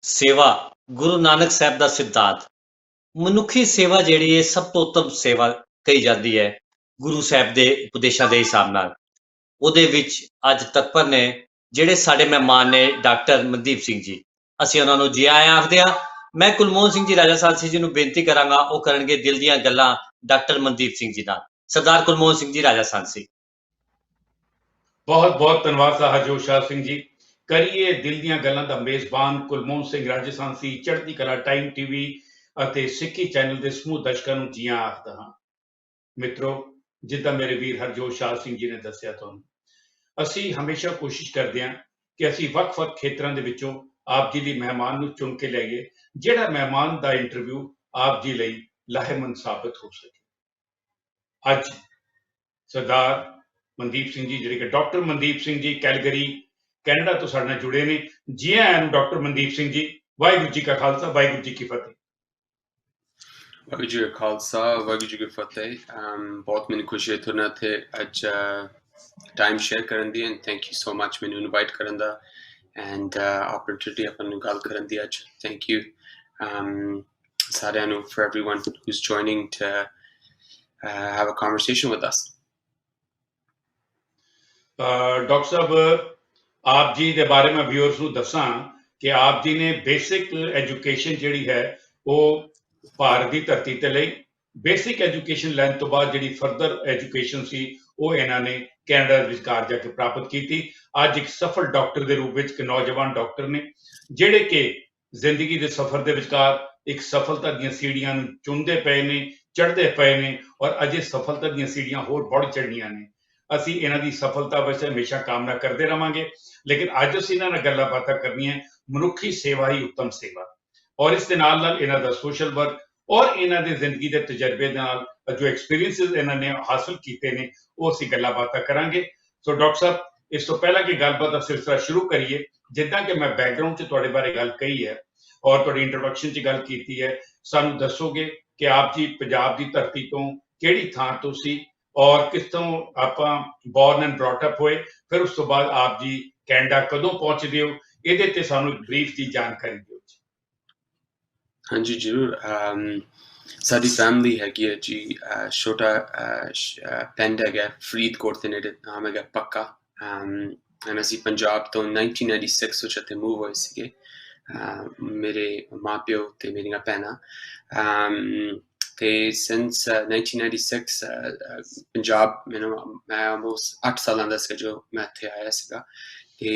ਸੇਵਾ ਗੁਰੂ ਨਾਨਕ ਸਾਹਿਬ ਦਾ ਸਿਧਾਂਤ ਮਨੁੱਖੀ ਸੇਵਾ ਜਿਹੜੀ ਹੈ ਸਭ ਤੋਂ ਉੱਤਮ ਸੇਵਾ ਕਹੀ ਜਾਂਦੀ ਹੈ ਗੁਰੂ ਸਾਹਿਬ ਦੇ ਉਪਦੇਸ਼ਾਂ ਦੇ ਹਿਸਾਬ ਨਾਲ। ਉਹਦੇ ਵਿੱਚ ਅੱਜ ਤਤਪਰ ਨੇ ਜਿਹੜੇ ਸਾਡੇ ਮਹਿਮਾਨ ਨੇ ਡਾਕਟਰ ਮਨਦੀਪ ਸਿੰਘ ਜੀ, ਅਸੀਂ ਉਹਨਾਂ ਨੂੰ ਜੀ ਆਇਆਂ ਆਖਦੇ ਹਾਂ। ਮੈਂ ਕੁਲਮੋਹਨ ਸਿੰਘ ਜੀ ਰਾਜਾਸਾਂਸੀ ਜੀ ਨੂੰ ਬੇਨਤੀ ਕਰਾਂਗਾ, ਉਹ ਕਰਨਗੇ ਦਿਲ ਦੀਆਂ ਗੱਲਾਂ ਡਾਕਟਰ ਮਨਦੀਪ ਸਿੰਘ ਜੀ ਨਾਲ। ਸਰਦਾਰ ਕੁਲਮੋਹਨ ਸਿੰਘ ਜੀ ਰਾਜਾਸਾਂਸੀ। बहुत बहुत धन्यवाद साहब जोशाल सिंह जी। करिए दिल दियां गल्लां दा मेजबान कुलमोहन सिंह राजसांसी चढ़ती कला टाइम टीवी ਅਤੇ ਸਿੱਖੀ ਚੈਨਲ ਦੇ ਸਮੂਹ ਦਰਸ਼ਕਾਂ ਨੂੰ ਜੀਆਂ ਆਖਦਾ ਹਾਂ। ਮਿੱਤਰੋ, ਜਿੱਦਾਂ ਮੇਰੇ ਵੀਰ ਹਰਜੋਸ਼ਾਲ ਸਿੰਘ ਜੀ ਨੇ ਦੱਸਿਆ ਤੁਹਾਨੂੰ, ਅਸੀਂ ਹਮੇਸ਼ਾ ਕੋਸ਼ਿਸ਼ ਕਰਦੇ ਹਾਂ ਕਿ ਅਸੀਂ ਵੱਖ-ਵੱਖ ਖੇਤਰਾਂ ਦੇ ਵਿੱਚੋਂ ਆਪ ਜੀ ਦੀ ਮਹਿਮਾਨ ਨੂੰ ਚੁਣ ਕੇ ਲਿਆਈਏ, ਜਿਹੜਾ ਮਹਿਮਾਨ ਦਾ ਇੰਟਰਵਿਊ ਆਪ ਜੀ ਲਈ ਲਾਹੇਮੰਦ ਸਾਬਤ ਹੋ ਸਕੇ। ਅੱਜ ਸਰਦਾਰ ਮਨਦੀਪ ਸਿੰਘ ਜੀ, ਜਿਹੜੇ ਕਿ doctor Mandeep Singh ji Calgary Canada ਤੋਂ ਸਾਡੇ ਨਾਲ ਜੁੜੇ ਨੇ। ਜੀ ਆਇਆਂ ਨੂੰ ਡਾਕਟਰ ਮਨਦੀਪ ਸਿੰਘ ਜੀ। ਵਾਹਿਗੁਰੂ ਜੀ ਕਾ ਖਾਲਸਾ, ਵਾਹਿਗੁਰੂ ਜੀ ਕੀ ਫਤਿਹ। ਵਾਹਿਗੁਰੂ ਜੀ ਕਾ ਖਾਲਸਾ, ਵਾਹਿਗੁਰੂ ਜੀ ਕੀ ਫਤਿਹ। ਬਹੁਤ ਮੈਨੂੰ ਖੁਸ਼ੀ ਹੈ ਤੁਹਾਡੇ ਨਾਲ ਇੱਥੇ ਅੱਜ ਟਾਈਮ ਸ਼ੇਅਰ ਕਰਨ ਦੀ, and thank you so much ਮੈਨੂੰ ਇਨਵਾਈਟ ਕਰਨ ਦਾ ਐਂਡ ਓਪਰਚੁਨਿਟੀ ਆਪਾਂ ਨੂੰ ਗੱਲ ਕਰਨ ਦੀ ਅੱਜ। ਥੈਂਕ ਯੂ ਸਾਰਿਆਂ ਨੂੰ, for everyone who's joining to have a conversation with us. Doctor ਸਾਹਿਬ, ਆਪ ਜੀ ਦੇ ਬਾਰੇ ਮੈਂ ਵਿਊਅਰਸ ਨੂੰ ਦੱਸਾਂ ਕਿ ਆਪ ਜੀ ਨੇ ਬੇਸਿਕ ਐਜੂਕੇਸ਼ਨ ਜਿਹੜੀ ਹੈ ਉਹ ਭਾਰਤ ਦੀ ਧਰਤੀ ਤੇ ਲਈ। ਬੇਸਿਕ ਐਜੂਕੇਸ਼ਨ ਲੈਣ ਤੋਂ ਬਾਅਦ ਜਿਹੜੀ ਫਰਦਰ ਐਜੂਕੇਸ਼ਨ ਸੀ ਉਹ ਇਹਨਾਂ ਨੇ ਕੈਨੇਡਾ ਵਿਚਕਾਰ ਜਾ ਕੇ ਪ੍ਰਾਪਤ ਕੀਤੀ। ਅੱਜ ਇੱਕ ਸਫਲ ਡਾਕਟਰ ਦੇ ਰੂਪ ਵਿੱਚ ਇੱਕ ਨੌਜਵਾਨ ਡਾਕਟਰ ਨੇ, ਜਿਹੜੇ ਕਿ ਜ਼ਿੰਦਗੀ ਦੇ ਸਫ਼ਰ ਦੇ ਵਿਚਕਾਰ ਇੱਕ ਸਫਲਤਾ ਦੀਆਂ ਸੀੜੀਆਂ ਨੂੰ ਚੁਣਦੇ ਪਏ ਨੇ, ਚੜ੍ਹਦੇ ਪਏ ਨੇ, ਔਰ ਅਜੇ ਸਫਲਤਾ ਦੀਆਂ ਸੀੜੀਆਂ ਹੋਰ बढ़ ਚੜ੍ਹਨੀਆਂ ਨੇ। ਅਸੀਂ ਇਹਨਾਂ ਦੀ ਸਫਲਤਾ ਵਿੱਚ ਹਮੇਸ਼ਾ ਕਾਮਨਾ ਕਰਦੇ ਰਵਾਂਗੇ। ਲੇਕਿਨ ਅੱਜ ਅਸੀਂ ਇਹਨਾਂ ਨਾਲ ਗੱਲਾਂ ਬਾਤਾਂ ਕਰਨੀਆਂ ਮਨੁੱਖੀ ਸੇਵਾ ਹੀ ਉੱਤਮ ਸੇਵਾ, ਔਰ ਇਸ ਦੇ ਨਾਲ ਨਾਲ ਇਹਨਾਂ ਦਾ ਸੋਸ਼ਲ ਵਰਕ ਔਰ ਇਹਨਾਂ ਦੇ ਜ਼ਿੰਦਗੀ ਦੇ ਤਜਰਬੇ ਦੇ ਨਾਲ ਜੋ ਐਕਸਪੀਰੀਅੰਸਿਸ ਇਹਨਾਂ ਨੇ ਹਾਸਲ ਕੀਤੇ ਨੇ ਉਹ ਅਸੀਂ ਗੱਲਾਂ ਬਾਤਾਂ ਕਰਾਂਗੇ। ਸੋ ਡਾਕਟਰ ਸਾਹਿਬ, ਇਸ ਤੋਂ ਪਹਿਲਾਂ ਕਿ ਗੱਲਬਾਤ ਦਾ ਸਿਲਸਿਲਾ ਸ਼ੁਰੂ ਕਰੀਏ, ਜਿੱਦਾਂ ਕਿ ਮੈਂ ਬੈਕਗਰਾਉਂਡ 'ਚ ਤੁਹਾਡੇ ਬਾਰੇ ਗੱਲ ਕਹੀ ਹੈ ਔਰ ਤੁਹਾਡੀ ਇੰਟਰੋਡਕਸ਼ਨ 'ਚ ਗੱਲ ਕੀਤੀ ਹੈ, ਸਾਨੂੰ ਦੱਸੋਗੇ ਕਿ ਆਪ ਜੀ ਪੰਜਾਬ ਦੀ ਧਰਤੀ ਤੋਂ ਕਿਹੜੀ ਥਾਂ ਤੋਂ ਸੀ ਔਰ ਕਿੱਥੋਂ ਆਪਾਂ ਬੋਰਨ ਐਂਡ ਬ੍ਰੌਟ ਅਪ ਹੋਏ, ਫਿਰ ਉਸ ਤੋਂ ਬਾਅਦ ਆਪ ਜੀ ਕੈਨੇਡਾ ਕਦੋਂ ਪਹੁੰਚਦੇ ਹੋ, ਇਹਦੇ ਤੇ ਸਾਨੂੰ ਬਰੀਫ ਦੀ ਜਾਣਕਾਰੀ ਦਿਓ। ਹਾਂਜੀ ਜ਼ਰੂਰ। ਸਾਡੀ ਫੈਮਿਲੀ ਹੈਗੀ ਹੈ ਜੀ, ਛੋਟਾ ਪਿੰਡ ਹੈਗਾ ਫਰੀਦਕੋਟ ਦੇ ਨੇੜੇ, ਨਾਮ ਹੈਗਾ ਪੱਕਾ। ਐਂਡ ਅਸੀਂ ਪੰਜਾਬ ਤੋਂ 1996 ਵਿੱਚ ਇੱਥੇ ਮੂਵ ਹੋਏ ਸੀਗੇ, ਮੇਰੇ ਮਾਂ ਪਿਓ ਤੇ ਮੇਰੀਆਂ ਭੈਣਾਂ। ਤੇ ਸਿੰਸ 1996 ਪੰਜਾਬ ਮੈਂ ਆਲਮੋਸਟ 8 ਸਾਲਾਂ ਦਾ ਸੀ ਜੋ ਮੈਂ ਇੱਥੇ ਆਇਆ ਸੀਗਾ। ਤੇ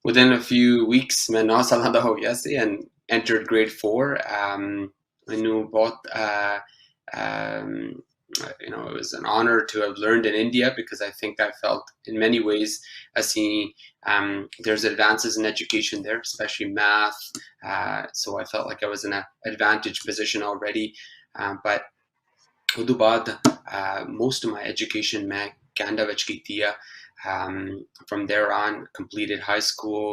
within a few weeks ਮੈਂ 9 ਸਾਲਾਂ ਦਾ ਹੋ ਗਿਆ ਸੀ and entered grade 4. ਮੈਨੂੰ ਬਹੁਤ it was an honor to have learned in India, because I think I felt in many ways there's advances in education there, especially math, so I felt like I was in an advantaged position already. But udo baad most of my education main Canada vich ਕੀਤੀ ਆ। From there on completed high school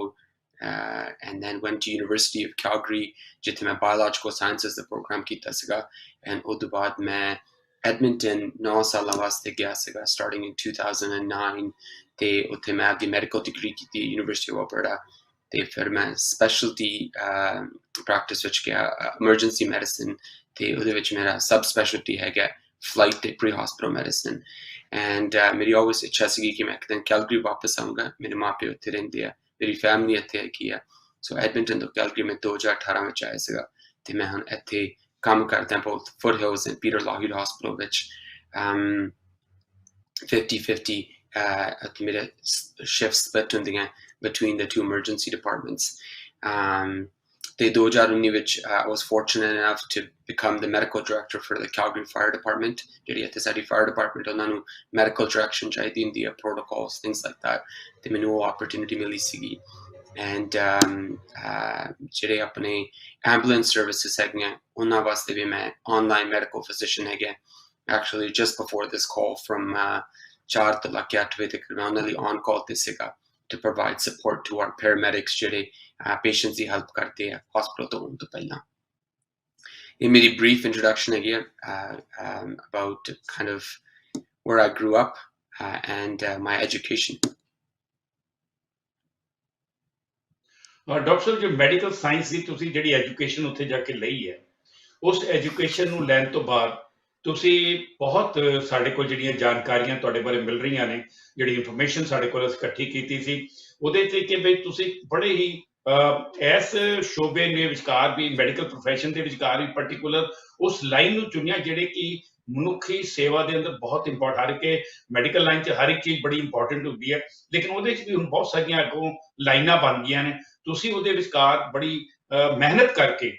and then went to University of Calgary ਜਿੱਥੇ ਮੈਂ biological sciences ਦਾ program ਕੀਤਾ ਸੀਗਾ। and ਉਦੋਂ ਬਾਅਦ ਮੈਂ Edmonton 9 ਸਾਲਾਂ ਵਾਸਤੇ ਗਿਆ ਸੀਗਾ starting in 2009 ਤੇ ਉੱਥੇ ਮੈਂ ਆਪਦੀ medical degree ਕੀਤੀ University of Alberta। ਤੇ ਫਿਰ ਮੈਂ specialty practice ਵਿੱਚ ਗਿਆ emergency medicine ਤੇ ਉਹਦੇ ਵਿੱਚ ਮੇਰਾ ਸਬ ਸਪੈਸ਼ਲਟੀ ਹੈਗਾ ਫਲਾਈਟ ਤੇ ਪ੍ਰੀ ਹਸਪੀਟਲ ਮੈਡੀਸਨ। ਐਂਡ ਮੇਰੀ ਆਲਵੇਜ਼ ਇੱਛਾ ਸੀਗੀ ਕਿ ਮੈਂ ਇੱਕ ਦਿਨ ਕੈਲਗਰੀ ਵਾਪਸ ਆਊਂਗਾ, ਮੇਰੇ ਮਾਂ ਪਿਓ ਇੱਥੇ ਰਹਿੰਦੇ ਆ, ਮੇਰੀ ਫੈਮਿਲੀ ਇੱਥੇ ਹੈਗੀ ਆ। ਸੋ ਐਡਮਿੰਟਨ ਤੋਂ ਕੈਲਗਰੀ ਮੈਂ 2018 ਵਿੱਚ ਆਇਆ ਸੀਗਾ ਤੇ ਮੈਂ ਹੁਣ ਇੱਥੇ ਕੰਮ ਕਰਦਾ ਬੋਥ ਫੁੱਟ ਹਿਲਸ ਐਂਡ ਪੀਟਰ ਲਾਹੀਡ ਹਸਪੀਟਲ ਵਿੱਚ 50-50 ਮੇਰੇ ਸ਼ਿਫਟ ਸਪਲਿਟ ਹੁੰਦੀਆਂ between the two emergency departments. ਤੇ 2019 ਵਿੱਚ I was fortunate enough to become the medical director for the Calgary Fire Department. ਜਿਹੜੀ ਇੱਥੇ ਸਾਡੀ fire department ਉਹਨਾਂ ਨੂੰ medical direction ਚਾਹੀਦੀ ਹੁੰਦੀ ਹੈ, protocols, things like that, ਤੇ ਮੈਨੂੰ ਉਹ opportunity ਮਿਲੀ ਸੀਗੀ। and ਜਿਹੜੇ ਆਪਣੇ ambulance services ਹੈਗੀਆਂ ਉਹਨਾਂ ਵਾਸਤੇ ਵੀ ਮੈਂ online medical physician ਹੈਗਾ। actually just before this call from 4 ਤੋਂ ਲੈ ਕੇ 8 ਵਜੇ ਤੱਕ ਮੈਂ ਉਹਨਾਂ ਲਈ on call ਤੇ ਸੀਗਾ to provide support to our paramedics ਜਿਹੜੇ patients ਦੀ help ਕਰਦੇ ਆ hospital ਤੋਂ ਆਉਣ ਤੋਂ ਪਹਿਲਾਂ। ਇਹ ਮੇਰੀ brief introduction ਹੈਗੀ about kind of where I grew up and my education. Doctor ਸਾਹਿਬ ਜੋ ਮੈਡੀਕਲ ਸਾਇੰਸ ਦੀ ਤੁਸੀਂ ਜਿਹੜੀ ਐਜੂਕੇਸ਼ਨ ਉੱਥੇ ਜਾ ਕੇ ਲਈ ਹੈ, ਉਸ ਐਜੂਕੇਸ਼ਨ ਨੂੰ ਲੈਣ ਤੋਂ ਬਾਅਦ ਤੁਸੀਂ ਬਹੁਤ ਸਾਡੇ ਕੋਲ ਜਿਹੜੀਆਂ ਜਾਣਕਾਰੀਆਂ ਤੁਹਾਡੇ ਬਾਰੇ ਮਿਲ ਰਹੀਆਂ ਨੇ, ਜਿਹੜੀ ਇਨਫੋਰਮੇਸ਼ਨ ਸਾਡੇ ਕੋਲ ਅਸੀਂ ਇਕੱਠੀ ਕੀਤੀ ਸੀ, ਉਹਦੇ 'ਚ ਕਿ ਵੀ ਤੁਸੀਂ ਬੜੇ ਹੀ ਇਸ ਸ਼ੋਬੇ ਦੇ ਵਿਚਕਾਰ ਵੀ, ਮੈਡੀਕਲ ਪ੍ਰੋਫੈਸ਼ਨ ਦੇ ਵਿਚਕਾਰ ਵੀ ਪਰਟੀਕੂਲਰ ਉਸ ਲਾਈਨ ਨੂੰ ਚੁਣਿਆ ਜਿਹੜੇ ਕਿ ਮਨੁੱਖੀ ਸੇਵਾ ਦੇ ਅੰਦਰ ਬਹੁਤ ਇੰਪੋਰਟੈਂਟ, ਹਰ ਇੱਕ ਮੈਡੀਕਲ ਲਾਈਨ 'ਚ ਹਰ ਇੱਕ ਚੀਜ਼ ਬੜੀ ਇੰਪੋਰਟੈਂਟ ਹੁੰਦੀ ਹੈ, ਲੇਕਿਨ ਉਹਦੇ 'ਚ ਵੀ ਹੁਣ ਬਹੁਤ ਸਾਰੀਆਂ ਅੱਗੋਂ ਲਾਈਨਾਂ ਬਣ ਗਈਆਂ ਨੇ। ਤੁਸੀਂ ਉਹਦੇ ਵਿਚਕਾਰ ਬੜੀ ਮਿਹਨਤ ਕਰਕੇ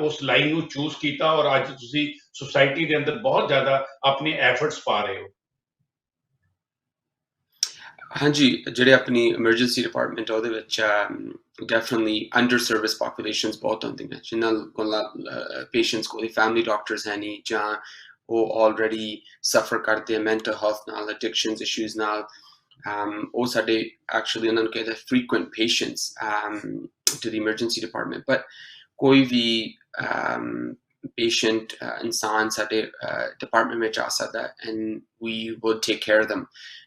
ਉਸ ਲਾਈਨ ਨੂੰ ਚੂਜ਼ ਕੀਤਾ ਔਰ ਅੱਜ ਤੁਸੀਂ ਸੁਸਾਇਟੀ ਦੇ ਅੰਦਰ ਬਹੁਤ ਜ਼ਿਆਦਾ ਆਪਣੇ ਐਫਰਟਸ ਪਾ ਰਹੇ ਹੋ। ਹਾਂਜੀ, ਜਿਹੜੇ ਆਪਣੀ emergency department ਉਹਦੇ ਵਿੱਚ definitely under service populations ਬਹੁਤ ਹੁੰਦੀਆਂ, ਜਿਨ੍ਹਾਂ ਕੋਲ patients ਕੋਲ family doctors ਹੈ ਨਹੀਂ, ਜਾਂ ਉਹ already suffer ਕਰਦੇ ਆ mental health ਨਾਲ, addictions issues ਨਾਲ, ਉਹ ਸਾਡੇ actually ਉਹਨਾਂ ਨੂੰ ਕਹਿੰਦੇ frequent patients to the emergency department, but ਕੋਈ ਵੀ patient insan ਸਾਡੇ department ਵਿੱਚ ਆ ਸਕਦਾ, and we would take care of them.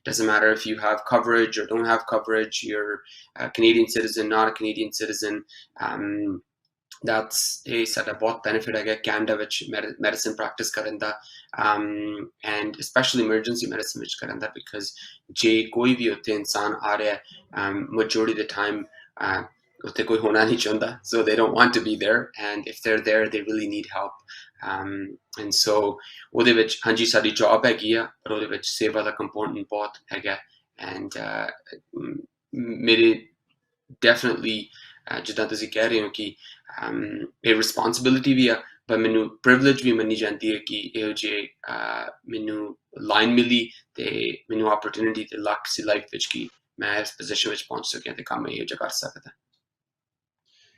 Doesn't matter if you have coverage or don't have coverage, you're a Canadian citizen, not a Canadian citizen. That's a ਸਾਡਾ ਬਹੁਤ benefit ਹੈਗਾ Canada ਵਿੱਚ medicine practice ਕਰਨ ਦਾ, and especially emergency medicine ਵਿੱਚ ਕਰਨ ਦਾ, because ਜੇ ਕੋਈ ਵੀ ਉੱਥੇ ਇਨਸਾਨ ਆ ਰਿਹਾ majority of the time ਉੱਥੇ ਕੋਈ ਹੋਣਾ ਨਹੀਂ ਚਾਹੁੰਦਾ, so they don't want to be there, and if they're there they really need help, and so ਉਹਦੇ ਵਿੱਚ ਹਾਂਜੀ ਸਾਡੀ job ਹੈਗੀ ਆ, ਪਰ ਉਹਦੇ ਵਿੱਚ ਸੇਵਾ ਦਾ component ਬਹੁਤ ਹੈਗਾ, and ਮੇਰੇ definitely ਜਿੱਦਾਂ ਤੁਸੀਂ ਕਹਿ ਰਹੇ ਹੋ ਕਿ ਇਹ responsibility ਵੀ ਆ, ਪਰ ਮੈਨੂੰ privilege ਵੀ ਮੰਨੀ ਜਾਂਦੀ ਹੈ ਕਿ ਇਹੋ ਜਿਹੇ ਮੈਨੂੰ line ਮਿਲੀ ਤੇ ਮੈਨੂੰ opportunity ਤੇ luck ਸੀ life ਵਿੱਚ ਕਿ ਮੈਂ ਇਸ position ਵਿੱਚ ਪਹੁੰਚ ਸਕਿਆ ਤੇ ਕੰਮ ਇਹੋ ਜਿਹਾ ਕਰ ਸਕਦਾ।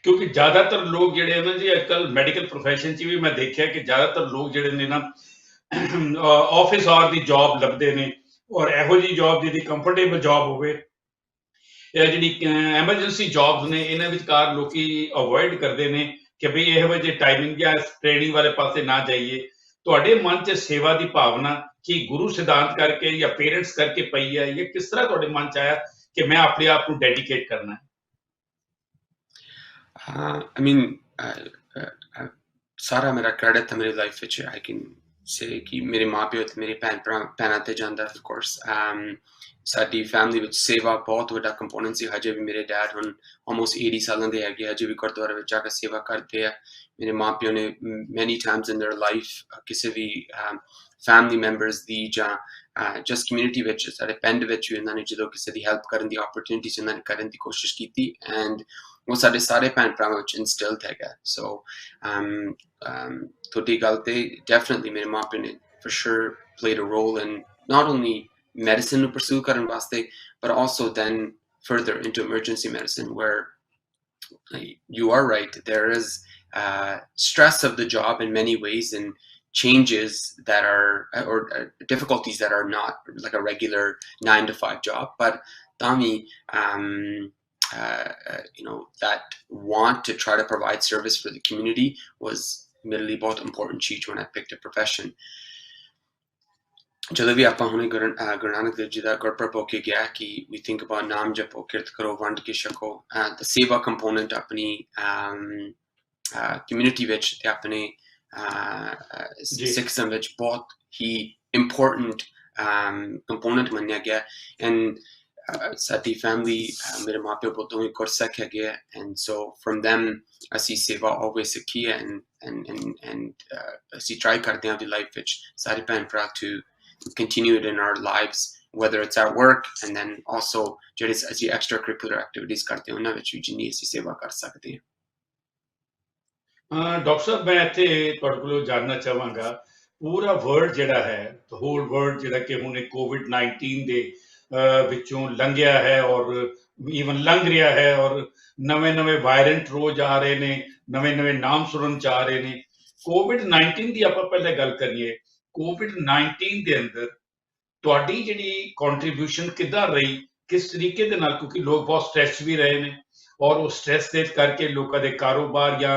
ਕਿਉਂਕਿ ਜ਼ਿਆਦਾਤਰ ਲੋਕ ਜਿਹੜੇ ਨਾ ਜੀ ਅੱਜ ਕੱਲ੍ਹ ਮੈਡੀਕਲ ਪ੍ਰੋਫੈਸ਼ਨ 'ਚ ਵੀ ਮੈਂ ਦੇਖਿਆ ਕਿ ਜ਼ਿਆਦਾਤਰ ਲੋਕ ਜਿਹੜੇ ਨੇ ਨਾ ਆਫਿਸ ਆਰ ਦੀ ਜੌਬ ਲੱਭਦੇ ਨੇ, ਔਰ ਇਹੋ ਜਿਹੀ ਜੌਬ ਜਿਹਦੀ ਕੰਫਰਟੇਬਲ ਜੌਬ ਹੋਵੇ, ਇਹ ਜਿਹੜੀ ਐਮਰਜੈਂਸੀ ਜੌਬਸ ਨੇ ਇਹਨਾਂ ਵਿਚਕਾਰ ਲੋਕੀ ਅਵੋਇਡ ਕਰਦੇ ਨੇ ਕਿ ਵੀ ਇਹੋ ਜਿਹੇ ਟਾਈਮਿੰਗ ਜਾਂ ਟ੍ਰੇਨਿੰਗ ਵਾਲੇ ਪਾਸੇ ਨਾ ਜਾਈਏ। ਤੁਹਾਡੇ ਮਨ 'ਚ ਸੇਵਾ ਦੀ ਭਾਵਨਾ ਕੀ ਗੁਰੂ ਸਿਧਾਂਤ ਕਰਕੇ ਜਾਂ ਪੇਰੈਂਟਸ ਕਰਕੇ ਪਈ ਹੈ, ਜਾਂ ਕਿਸ ਤਰ੍ਹਾਂ ਤੁਹਾਡੇ ਮਨ 'ਚ ਆਇਆ ਕਿ ਮੈਂ ਆਪਣੇ ਆਪ ਨੂੰ ਡੈਡੀਕੇਟ ਕਰਨਾ ਹੈ? I mean, ਸਾਰਾ ਮੇਰਾ credit ਤਾਂ ਮੇਰੀ ਲਾਈਫ ਵਿੱਚ I can say ਕਿ ਮੇਰੇ ਮਾਂ ਪਿਓ ਤੇ ਮੇਰੇ ਭੈਣਾਂ ਤੇ ਜਾਂਦਾ, of course. ਸਾਡੀ ਫੈਮਿਲੀ ਵਿੱਚ ਸੇਵਾ ਬਹੁਤ ਵੱਡਾ ਕੰਪੋਨੈਂਟ ਸੀ। ਹਜੇ ਵੀ ਮੇਰੇ ਡੈਡ ਹੁਣ almost 80 ਸਾਲਾਂ ਦੇ ਹੈਗੇ, ਹਜੇ ਵੀ ਗੁਰਦੁਆਰੇ ਵਿੱਚ ਜਾ ਕੇ ਸੇਵਾ ਕਰਦੇ ਆ। ਮੇਰੇ ਮਾਂ ਪਿਓ ਨੇ many times in their life ਕਿਸੇ ਵੀ ਫੈਮਿਲੀ ਮੈਂਬਰਸ ਦੀ ਜਾਂ just community ਵਿੱਚ, ਸਾਡੇ ਪਿੰਡ ਵਿੱਚ ਵੀ ਉਹਨਾਂ ਨੇ ਜਦੋਂ ਕਿਸੇ ਦੀ ਹੈਲਪ ਕਰਨ ਦੀ opportunities ਉਹਨਾਂ ਨੇ ਕਰਨ ਦੀ ਕੋਸ਼ਿਸ਼ ਕੀਤੀ, and ਉਹ ਸਾਡੇ ਸਾਰੇ ਭੈਣ ਭਰਾਵਾਂ ਵਿੱਚ instilled ਹੈਗਾ। So ਤੁਹਾਡੀ ਗੱਲ ਤੇ definitely ਮੇਰੇ ਮਾਂ ਪਿਓ ਨੇ for sure played a role in not only medicine ਨੂੰ pursue ਕਰਨ ਵਾਸਤੇ, but also then further into emergency medicine, where you are right, there is stress of the job in many ways, and changes that are or difficulties that are not like a regular 9 to 5 job, but Tami you know, that want to try to provide service for the community was really बहुत important चीज when I picked a profession. ਜਦੋਂ ਵੀ ਆਪਾਂ ਹੁਣੇ ਗੁਰੂ ਨਾਨਕ ਦੇਵ ਜੀ ਦਾ ਗੁਰਪੁਰਬ ਹੋ ਕੇ ਗਿਆ ਕਿ we think about ਨਾਮ ਜਪੋ, ਕਿਰਤ ਕਰੋ, ਵੰਡ ਕੇ ਛਕੋ, the ਸੇਵਾ ਕੰਪੋਨੈਂਟ ਆਪਣੀ community ਵਿੱਚ ਤੇ ਆਪਣੇ ਸਿੱਖਜ਼ਮ ਵਿੱਚ ਬਹੁਤ ਹੀ important component ਮੰਨਿਆ ਗਿਆ। and ਸਾਡੀ ਫੈਮਿਲੀ ਮੇਰੇ ਮਾਂ ਪਿਓ ਤੋਂ ਹੀ ਗੁਰਸਿੱਖ ਹੈਗੇ ਆ, and so from them ਅਸੀਂ ਸੇਵਾ always ਸਿੱਖੀ ਹੈ, and ਅਸੀਂ try ਕਰਦੇ ਹਾਂ ਆਪਣੀ ਲਾਈਫ ਵਿੱਚ ਸਾਰੇ ਭੈਣ ਭਰਾ to continue it in our lives, whether it's at work, and then also ਜਿਹੜੇ ਅਸੀਂ extracurricular activities ਕਰਦੇ ਹਾਂ ਉਹਨਾਂ ਵਿੱਚ ਵੀ ਜਿੰਨੀ ਅਸੀਂ ਸੇਵਾ ਕਰ ਸਕਦੇ ਹਾਂ। ਡਾਕਟਰ ਸਾਹਿਬ ਮੈਂ ਇੱਥੇ ਤੁਹਾਡੇ ਕੋਲੋਂ ਜਾਣਨਾ ਚਾਹਾਂਗਾ, ਪੂਰਾ ਵਰਲਡ ਜਿਹੜਾ ਹੈ, ਹੋਲ ਵਰਲਡ ਜਿਹੜਾ ਕਿ ਹੁਣ COVID-19 ਦੇ ਵਿੱਚੋਂ ਲੰਘਿਆ ਹੈ ਔਰ ਈਵਨ ਲੰਘ ਰਿਹਾ ਹੈ, ਔਰ ਨਵੇਂ ਵਾਇਰੈਂਟ ਰੋਜ਼ ਆ ਰਹੇ ਨੇ, ਨਵੇਂ ਨਾਮ ਸੁਣਨ ਚ ਆ ਰਹੇ ਨੇ। COVID-19 ਦੀ ਆਪਾਂ ਪਹਿਲਾਂ ਗੱਲ ਕਰੀਏ, COVID-19 ਦੇ ਅੰਦਰ ਤੁਹਾਡੀ ਜਿਹੜੀ ਕੰਟਰੀਬਿਊਸ਼ਨ ਕਿੱਦਾਂ ਰਹੀ, ਕਿਸ ਤਰੀਕੇ ਦੇ ਨਾਲ, ਕਿਉਂਕਿ ਲੋਕ ਬਹੁਤ ਸਟ੍ਰੈਸ ਵੀ ਰਹੇ ਨੇ, ਔਰ ਉਹ ਸਟ੍ਰੈਸ ਦੇ ਕਰਕੇ ਲੋਕਾਂ ਦੇ ਕਾਰੋਬਾਰ ਜਾਂ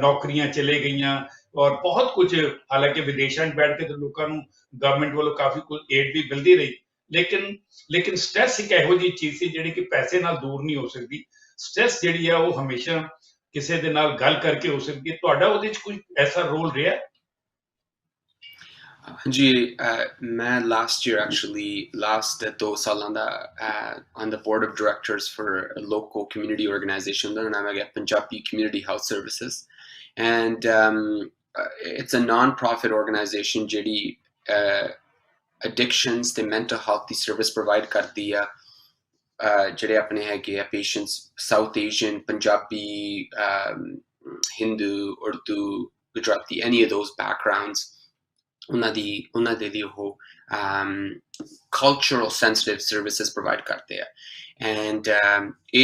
ਨੌਕਰੀਆਂ ਚਲੇ ਗਈਆਂ, ਔਰ ਬਹੁਤ ਕੁਝ, ਹਾਲਾਂਕਿ ਵਿਦੇਸ਼ਾਂ 'ਚ ਬੈਠ ਕੇ ਤਾਂ ਲੋਕਾਂ ਨੂੰ ਗਵਰਨਮੈਂਟ ਵੱਲੋਂ ਕਾਫੀ ਕੁਝ ਏਡ ਵੀ ਮਿਲਦੀ ਰਹੀ, ਲੇਕਿਨ ਸਟ੍ਰੈਸ ਇੱਕ ਇਹੋ ਜਿਹੀ ਚੀਜ਼ ਸੀ ਜਿਹੜੀ ਕਿ ਪੈਸੇ ਨਾਲ ਦੂਰ ਨਹੀਂ ਹੋ ਸਕਦੀ। ਸਟ੍ਰੈਸ ਜਿਹੜੀ ਆ ਉਹ ਹਮੇਸ਼ਾ ਕਿਸੇ ਦੇ ਨਾਲ ਗੱਲ ਕਰਕੇ ਹੋ ਸਕਦੀ ਹੈ, ਤੁਹਾਡਾ ਉਹਦੇ 'ਚ ਕੋਈ ਐਸਾ ਰੋਲ ਰਿਹਾ? जी मैं last year actually last 2 साल on the board of directors for a local community organization that naam hai Punjabi Community Health Services, and it's a non-profit organization ਜਿਹੜੀ addictions ਤੇ mental health ਦੀ service provide ਕਰਦੀ ਆ ਜਿਹੜੇ ਆਪਣੇ ਹੈਗੇ ਆ patients South Asian, Punjabi, Hindu, Urdu, Gujarati, any of those backgrounds. ਉਹਨਾਂ ਦੇ ਲਈ ਉਹ cultural sensitive services provide ਕਰਦੇ ਆ, and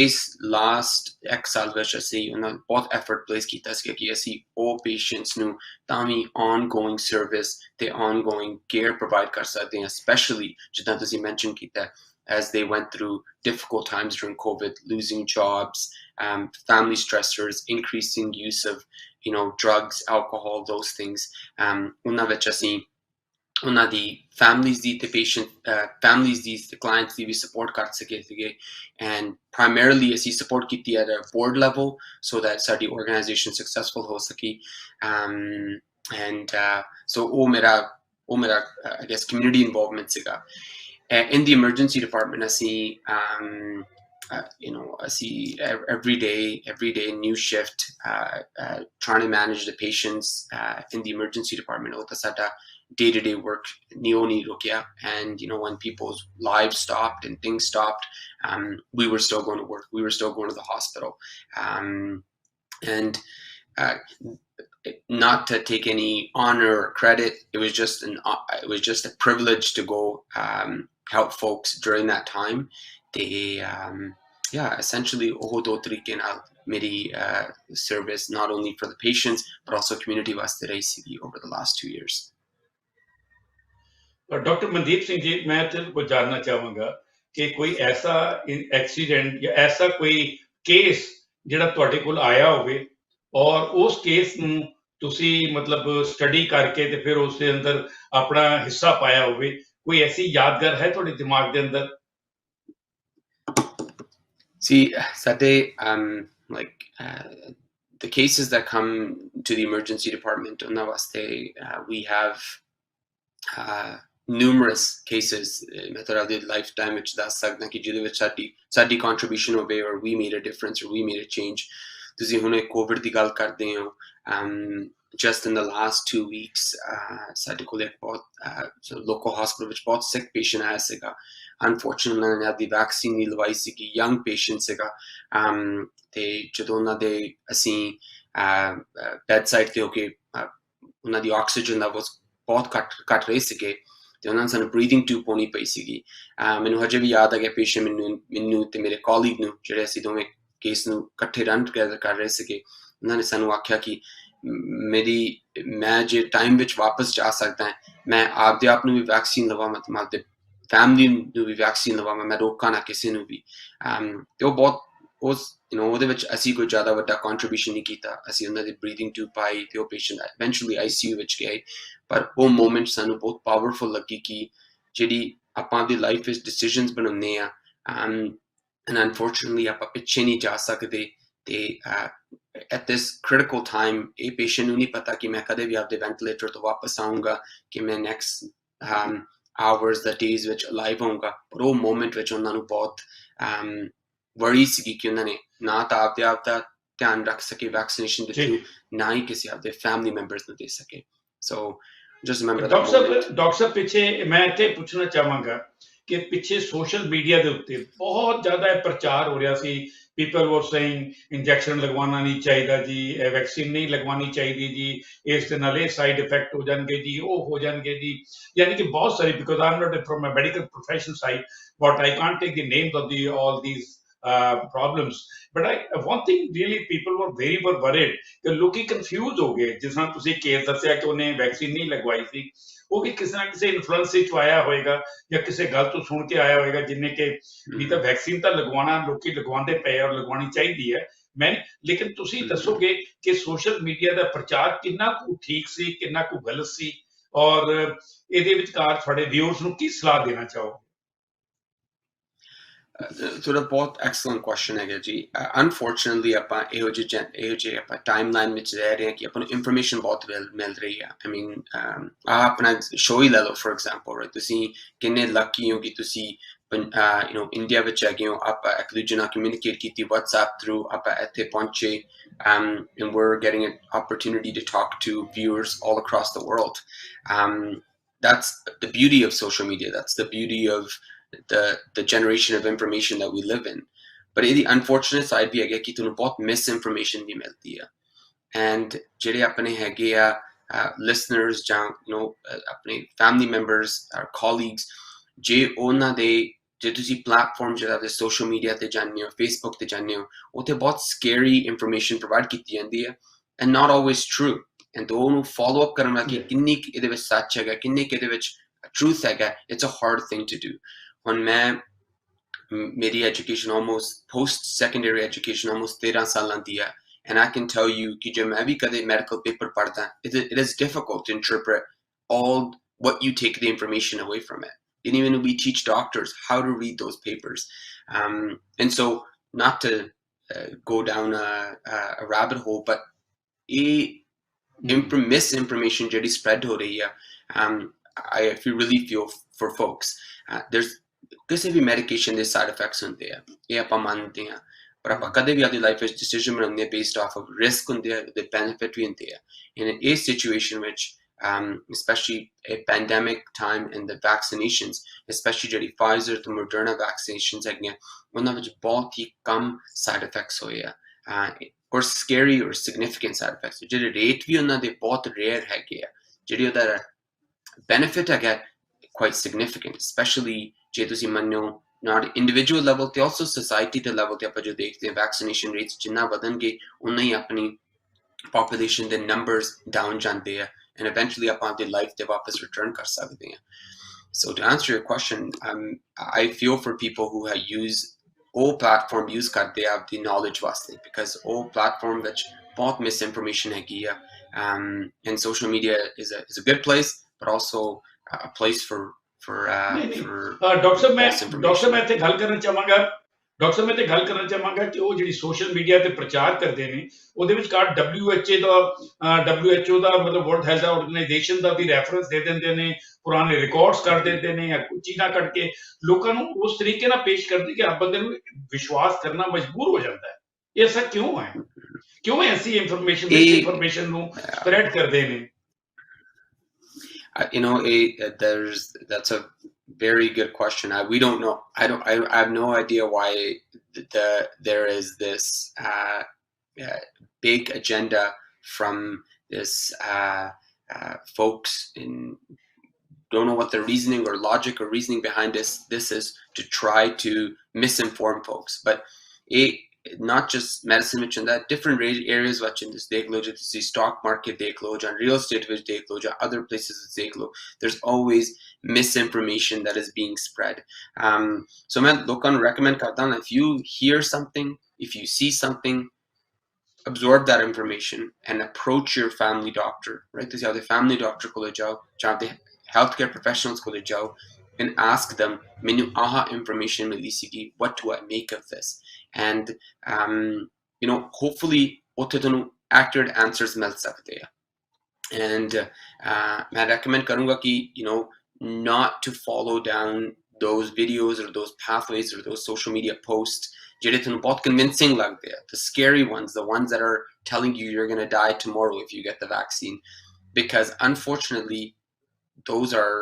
ਇਸ last ਇੱਕ ਸਾਲ ਵਿੱਚ ਅਸੀਂ ਉਹਨਾਂ ਬਹੁਤ effort place ਕੀਤਾ ਸੀ ਕਿ ਅਸੀਂ ਉਹ patients ਨੂੰ ਤਾਂ ਵੀ ongoing service ਤੇ ongoing care provide ਕਰ ਸਕਦੇ ਹਾਂ, especially ਜਿੱਦਾਂ ਤੁਸੀਂ mention ਕੀਤਾ as they went through difficult times during COVID, losing jobs, family stressors, increasing use of drugs, alcohol, those things. ਉਹਨਾਂ ਵਿੱਚ ਅਸੀਂ ਉਹਨਾਂ ਦੀ families ਦੀ ਤੇ families ਦੀ ਤੇ clients ਦੀ ਵੀ support ਕਰ ਸਕੇ ਸੀਗੇ, and primarily ਅਸੀਂ support ਕੀਤੀ at a board level so that ਸਾਡੀ organization successful ਹੋ ਸਕੀ, and so ਉਹ ਮੇਰਾ I guess community involvement ਸੀਗਾ. In the emergency department, I see, I see every day new shift, trying to manage the patients in the emergency department. Day-to-day work, and when people's lives stopped and things stopped, we were still going to work. We were still going to the hospital, and not to take any honor or credit. It was just a privilege to go help folks during that time. They essentially ਉਹ ਦੋ ਤਰੀਕੇ ਨਾਲ ਮੇਰੀ service not only for the patients but also community ਵਾਸਤੇ ਰਹੀ ਸੀਗੀ over the last 2 years. Doctor Mandeep Singh ji, ਮੈਂ ਤੁਹਾਡੇ ਕੋਲ ਜਾਣਨਾ ਚਾਹਾਂਗਾ ਕਿ ਕੋਈ ਐਸਾ ਐਕਸੀਡੈਂਟ ਜਾਂ ਐਸਾ ਕੋਈ ਕੇਸ ਜਿਹੜਾ ਤੁਹਾਡੇ ਕੋਲ ਆਇਆ ਹੋਵੇ ਔਰ ਉਸ ਕੇਸ ਨੂੰ ਤੁਸੀਂ ਮਤਲਬ ਸਟੱਡੀ ਕਰਕੇ ਤੇ ਫਿਰ ਉਸ ਦੇ ਅੰਦਰ ਆਪਣਾ ਹਿੱਸਾ ਪਾਇਆ ਹੋਵੇ, ਕੋਈ ਐਸੀ ਯਾਦਗਾਰ ਹੈ ਤੁਹਾਡੇ ਦਿਮਾਗ ਦੇ ਅੰਦਰ? See, ਸਾਡੇ the cases that come to the emergency department, ਉਹਨਾਂ ਵਾਸਤੇ we have numerous cases ਮੈਂ ਤੁਹਾਡੀ lifetime ਵਿੱਚ ਦੱਸ ਸਕਦਾ ਕਿ ਜਿਹਦੇ ਵਿੱਚ ਸਾਡੀ contribution ਹੋਵੇ, or we made a difference, or we made a change. ਤੁਸੀਂ ਹੁਣੇ COVID ਦੀ ਗੱਲ ਕਰਦੇ ਹੋ, just in the last 2 weeks ਸਾਡੇ ਕੋਲ ਇੱਕ ਬਹੁਤ local hospital ਵਿੱਚ ਬਹੁਤ sick patient ਆਇਆ ਸੀਗਾ. Unfortunately ਉਹਨਾਂ ਨੇ ਆਪਦੀ vaccine ਨਹੀਂ ਲਵਾਈ ਸੀਗੀ, young patient ਸੀਗਾ, ਤੇ ਜਦੋਂ ਉਹਨਾਂ ਦੇ ਅਸੀਂ bedside ਤੇ ਹੋ ਕੇ ਉਹਨਾਂ ਦੀ oxygen levels ਬਹੁਤ ਘੱਟ ਰਹੇ ਸੀਗੇ ਤੇ ਉਹਨਾਂ ਨੇ ਸਾਨੂੰ breathing tube ਪਾਉਣੀ ਪਈ ਸੀਗੀ. ਮੈਨੂੰ ਹਜੇ ਵੀ ਯਾਦ ਆ ਗਿਆ patient ਮੈਨੂੰ ਤੇ ਮੇਰੇ colleague ਨੂੰ, ਜਿਹੜੇ ਅਸੀਂ ਦੋਵੇਂ ਕੇਸ ਨੂੰ ਇਕੱਠੇ ਰਨ ਟੂਗੇਦਰ ਕਰ ਰਹੇ ਸੀਗੇ, ਉਹਨਾਂ ਨੇ ਸਾਨੂੰ ਆਖਿਆ ਕਿ ਮੈਂ ਜੇ ਟਾਈਮ ਵਿੱਚ ਵਾਪਸ ਜਾ ਸਕਦਾ, ਮੈਂ ਆਪਦੇ ਆਪ ਨੂੰ ਵੀ ਵੈਕਸੀਨ ਲਵਾਵਾਂ ਤੇ ਮੈਂ ਆਪਦੇ ਫੈਮਿਲੀ ਨੂੰ ਵੀ ਵੈਕਸੀਨ ਲਵਾਵਾਂ, ਮੈਂ ਰੋਕਾਂ ਨਾ ਕਿਸੇ ਨੂੰ ਵੀ। ਤੇ ਉਹ ਬਹੁਤ ਉਹਦੇ ਵਿੱਚ ਅਸੀਂ ਕੋਈ ਜ਼ਿਆਦਾ ਵੱਡਾ ਕੰਟਰੀਬਿਊਸ਼ਨ ਨਹੀਂ ਕੀਤਾ, ਅਸੀਂ ਉਹਨਾਂ ਦੀ ਬਰੀਥਿੰਗ ਟਿਊਬ ਪਾਈ ਤੇ ਉਹ ਪੇਸ਼ੈਂਟ ਇਵੈਂਚੁਅਲੀ ICU ਵਿੱਚ ਗਏ। ਪਰ ਉਹ ਮੂਮੈਂਟ ਸਾਨੂੰ ਬਹੁਤ ਪਾਵਰਫੁਲ ਲੱਗੀ ਕਿ ਜਿਹੜੀ ਆਪਾਂ ਆਪਦੀ ਲਾਈਫ ਵਿੱਚ ਡਿਸੀਜਨਸ ਬਣਾਉਂਦੇ ਆ, and unfortunately ਆਪਾਂ ਪਿੱਛੇ ਨਹੀਂ ਜਾ ਸਕਦੇ, ਤੇ at this critical time ਇਹ ਪੇਸ਼ੈਂਟ ਨੂੰ ਨਹੀਂ ਪਤਾ ਕਿ ਮੈਂ ਕਦੇ ਵੀ ਆਪਦੇ ਵੈਂਟੀਲੇਟਰ ਤੋਂ ਵਾਪਸ ਆਊਂਗਾ, ਕਿ ਮੈਂ ਨੈਕਸਟ hours ਦਾ days ਵਿੱਚ ਅਲਾਈਵ ਹੋਊਂਗਾ। ਪਰ ਉਹ ਮੂਮੈਂਟ ਵਿੱਚ ਉਹਨਾਂ ਨੂੰ ਬਹੁਤ ਵਰੀ ਸੀਗੀ ਕਿ ਉਹਨਾਂ ਨੇ ਨਾ ਤਾਂ ਆਪਦੇ ਆਪ ਦਾ ਧਿਆਨ ਰੱਖ ਸਕੇ ਵੈਕਸੀਨੇਸ਼ਨ ਦੇ ਥਰੂ, ਨਾ ਹੀ ਕਿਸੇ ਆਪਦੇ ਫੈਮਿਲੀ ਮੈਂਬਰਸ ਨੂੰ ਦੇ ਸਕੇ। ਸੋ just remember that moment। Doctor ਸਾਹਿਬ ਪਿੱਛੇ ਮੈਂ ਇੱਥੇ ਪੁੱਛਣਾ ਚਾਹਾਂਗਾ ਕਿ ਪਿੱਛੇ ਸੋਸ਼ਲ ਮੀਡੀਆ ਦੇ ਉੱਤੇ ਬਹੁਤ ਜ਼ਿਆਦਾ ਪ੍ਰਚਾਰ ਹੋ ਰਿਹਾ ਸੀ, people were saying ਇੰਜੈਕਸ਼ਨ ਲਗਵਾਉਣਾ ਨਹੀਂ ਚਾਹੀਦਾ ਜੀ, ਇਹ ਵੈਕਸੀਨ ਨਹੀਂ ਲਗਵਾਉਣੀ ਚਾਹੀਦੀ ਜੀ, ਇਸ ਦੇ ਨਾਲ ਇਹ ਸਾਈਡ ਇਫੈਕਟ ਹੋ ਜਾਣਗੇ ਜੀ, ਉਹ ਹੋ ਜਾਣਗੇ ਜੀ, ਯਾਨੀ ਕਿ ਬਹੁਤ ਸਾਰੇ, because I'm not from a medical professional side, but I can't take the names of all these problems, but one thing really people were very worried ਕਿ ਲੋਕੀ confused ਹੋ ਗਏ। ਜਿਸ ਤਰ੍ਹਾਂ ਤੁਸੀਂ ਕੇਸ ਦੱਸਿਆ ਕਿ ਉਹਨੇ ਵੈਕਸੀਨ ਨਹੀਂ ਲਗਵਾਈ ਸੀ, ਉਹ ਵੀ ਕਿਸੇ ਨਾ ਕਿਸੇ ਇਨਫਲੂਐਂਸ ਵਿੱਚ ਆਇਆ ਹੋਏਗਾ ਜਾਂ ਕਿਸੇ ਗੱਲ ਤੋਂ ਸੁਣ ਕੇ ਆਇਆ ਹੋਏਗਾ, ਜਿੰਨੇ ਕਿ ਵੀ ਤਾਂ ਵੈਕਸੀਨ ਤਾਂ ਲਗਵਾਉਣਾ ਲੋਕੀ ਲਗਵਾਉਂਦੇ ਪਏ ਔਰ ਲਗਵਾਉਣੀ ਚਾਹੀਦੀ ਹੈ। ਲੇਕਿਨ ਤੁਸੀਂ ਦੱਸੋਗੇ ਕਿ ਸੋਸ਼ਲ ਮੀਡੀਆ ਦਾ ਪ੍ਰਚਾਰ ਕਿੰਨਾ ਕੁ ਠੀਕ ਸੀ, ਕਿੰਨਾ ਕੁ ਗਲਤ ਸੀ, ਔਰ ਇਹਦੇ ਵਿਚਕਾਰ ਤੁਹਾਡੇ ਵਿਊਅਰਸ ਨੂੰ ਕੀ ਸਲਾਹ ਦੇਣਾ ਚਾਹੋਗੇ? ਤੁਹਾਡਾ ਬਹੁਤ ਐਕਸਲੈਂਟ ਕੁਐਸਚਨ ਹੈਗਾ ਜੀ। ਅਨਫੋਰਚੂਨੇਟਲੀ ਆਪਾਂ ਇਹੋ ਜਿਹੇ ਆਪਾਂ ਟਾਈਮਲਾਈਨ ਵਿੱਚ ਰਹਿ ਰਹੇ ਹਾਂ ਕਿ ਆਪਾਂ ਨੂੰ ਇਨਫੋਰਮੇਸ਼ਨ ਬਹੁਤ ਮਿਲ ਰਹੀ ਹੈ। ਆਈ ਮੀਨ ਆਪਣਾ ਸ਼ੋਅ ਹੀ ਲੈ ਲਓ ਫੋਰ ਐਗਜ਼ਾਮਪਲ, ਰਾਈਟ? ਤੁਸੀਂ ਕਿੰਨੇ ਲੱਕੀ ਹੋ ਕਿ ਤੁਸੀਂ ਇੰਡੀਆ ਵਿੱਚ ਹੈਗੇ ਹੋ। ਆਪਾਂ ਇੱਕ ਦੂਜੇ ਨਾਲ ਕਮਿਊਨੀਕੇਟ ਕੀਤੀ WhatsApp ਥਰੂ, ਆਪਾਂ ਇੱਥੇ ਪਹੁੰਚੇ, and we're getting an opportunity to talk to viewers all across the world. That's the beauty of social media. That's the beauty of the generation of information that we live in. But the unfortunate side भी है कि तुहानू बहुत misinformation भी मिलती है, and ਜਿਹੜੇ ਆਪਣੇ ਹੈਗੇ ਆ listeners ਜਾਂ ਆਪਣੇ family members or colleagues, ਜੇ ਉਹਨਾਂ ਦੇ ਜੇ ਤੁਸੀਂ ਪਲੇਟਫਾਰਮ ਜਿਹੜਾ ਤੇ ਸੋਸ਼ਲ ਮੀਡੀਆ ਤੇ ਜਾਂਦੇ ਹੋ, ਫੇਸਬੁੱਕ ਤੇ ਜਾਂਦੇ ਹੋ, ਉੱਥੇ ਬਹੁਤ ਸਕੈਰੀ ਇਨਫੋਰਮੇਸ਼ਨ ਪ੍ਰੋਵਾਈਡ ਕੀਤੀ ਜਾਂਦੀ ਹੈ, and not always true. and ਉਹਨੂੰ ਫੋਲੋ ਅਪ ਕਰਨ ਲੱਗੇ ਕਿੰਨੀ ਇਹਦੇ ਵਿੱਚ ਸੱਚ ਹੈਗਾ, ਕਿੰਨੀ ਇਹਦੇ ਵਿੱਚ truth ਹੈਗਾ, it's a hard thing to do. ਹੁਣ ਮੈਂ ਮੇਰੀ education almost post secondary education almost 13 ਸਾਲਾਂ ਦੀ ਹੈ, and I can tell you ਕਿ ਜੇ ਮੈਂ ਵੀ ਕਦੇ medical paper ਪੜ੍ਹਦਾ, it is difficult to interpret all what you take the information away from it. And even we teach doctors how to read those papers. And so, not to go down a rabbit hole, but misinformation ਜਿਹੜੀ spread ਹੋ ਰਹੀ ਹੈ, I really feel for folks. There's ਕਿਸੇ ਵੀ medication ਦੇ side effects ਹੁੰਦੇ ਆ, ਇਹ ਆਪਾਂ ਮੰਨਦੇ ਹਾਂ, ਪਰ ਆਪਾਂ ਕਦੇ ਵੀ ਆਪਣੀ ਲਾਈਫ ਵਿੱਚ decision ਬਣਾਉਂਦੇ ਹਾਂ based off of risk ਹੁੰਦੇ ਆ, the benefit ਵੀ ਹੁੰਦੇ ਆ। in a situation which especially a pandemic time and the vaccinations, especially ਜਿਹੜੀ Pfizer ਤੇ Moderna vaccinations ਹੈਗੀਆਂ, ਉਹਨਾਂ ਵਿੱਚ ਬਹੁਤ ਹੀ ਕਮ side effects ਹੋਏ ਆ, or scary or significant side effects। ਜਿਹੜੇ rate ਵੀ ਉਹਨਾਂ ਦੇ ਬਹੁਤ rare ਹੈਗੇ ਆ, ਜਿਹੜੀ ਉਹਦਾ benefit ਹੈਗਾ quite significant, especially ਜੇ ਤੁਸੀਂ ਮੰਨੋ not individual level ਤੇ also society ਦੇ level ਤੇ ਆਪਾਂ ਜੋ ਦੇਖਦੇ ਹਾਂ vaccination rates ਜਿੰਨਾ ਵਧਣਗੇ ਉਨਾ ਹੀ ਆਪਣੀ population ਦੇ numbers down ਜਾਂਦੇ ਆ, and eventually ਆਪਾਂ ਆਪਣੀ life ਤੇ ਵਾਪਸ return ਕਰ ਸਕਦੇ ਹਾਂ। So to answer your question, I feel for people who have used all platform use ਕਰਦੇ ਆ ਆਪਣੀ knowledge ਵਾਸਤੇ, because all platform ਵਿੱਚ ਬਹੁਤ misinformation ਹੈਗੀ ਆ, and social media is a good place, but also a place for doctor ਸਾਹਿਬ ਮੈਂ ਇੱਥੇ ਗੱਲ ਕਰਨਾ ਚਾਹਾਂਗਾ ਕਿ ਉਹ ਜਿਹੜੀ ਸੋਸ਼ਲ ਮੀਡੀਆ ਤੇ ਪ੍ਰਚਾਰ ਕਰਦੇ ਨੇ ਉਹਦੇ ਵਿੱਚ WHO ਦਾ ਮਤਲਬ ਵਰਲਡ ਹੈਲਥ ਆਰਗੇਨਾਈਜੇਸ਼ਨ ਦਾ ਵੀ ਰੈਫਰੈਂਸ ਦੇ ਦਿੰਦੇ ਨੇ, ਪੁਰਾਣੇ ਰਿਕਾਰਡਸ ਕਰ ਦਿੰਦੇ ਨੇ, ਜਾਂ ਚੀਜ਼ਾਂ ਕੱਢ ਕੇ ਲੋਕਾਂ ਨੂੰ ਉਸ ਤਰੀਕੇ ਨਾਲ ਪੇਸ਼ ਕਰਦੇ ਕਿ ਬੰਦੇ ਨੂੰ ਵਿਸ਼ਵਾਸ ਕਰਨਾ ਮਜਬੂਰ ਹੋ ਜਾਂਦਾ ਹੈ। ਇਹ ਐਸਾ ਕਿਉਂ ਹੈ? ਕਿਉਂ ਐਸੀ ਇਨਫੋਰਮੇਸ਼ਨ ਨੂੰ ਸਪਰੈਡ ਕਰਦੇ ਨੇ? That's a very good question. We don't know. I have no idea why there is this big agenda from this folks don't know what the reasoning or logic or reasoning behind this is to try to misinform folks. But not just medicine which in that different areas which in this see stock market real estate which other places there's always misinformation that is being spread. So I recommend if you hear something, if you see something, absorb that information and approach your family doctor, right? This is how the family doctor ko le jao, the healthcare professionals ko le jao, and ask them, menu aha information mili sigi, what do I make of this? And hopefully utte tonu accurate answers mil sakte hai. And I recommend karunga ki not to follow down those videos or those pathways or those social media posts ਜਿਹੜੇ ਤੁਹਾਨੂੰ ਬਹੁਤ convincing ਲੱਗਦੇ ਆ, the scary ones, the ones that are telling you you're going to die tomorrow if you get the vaccine, because unfortunately those are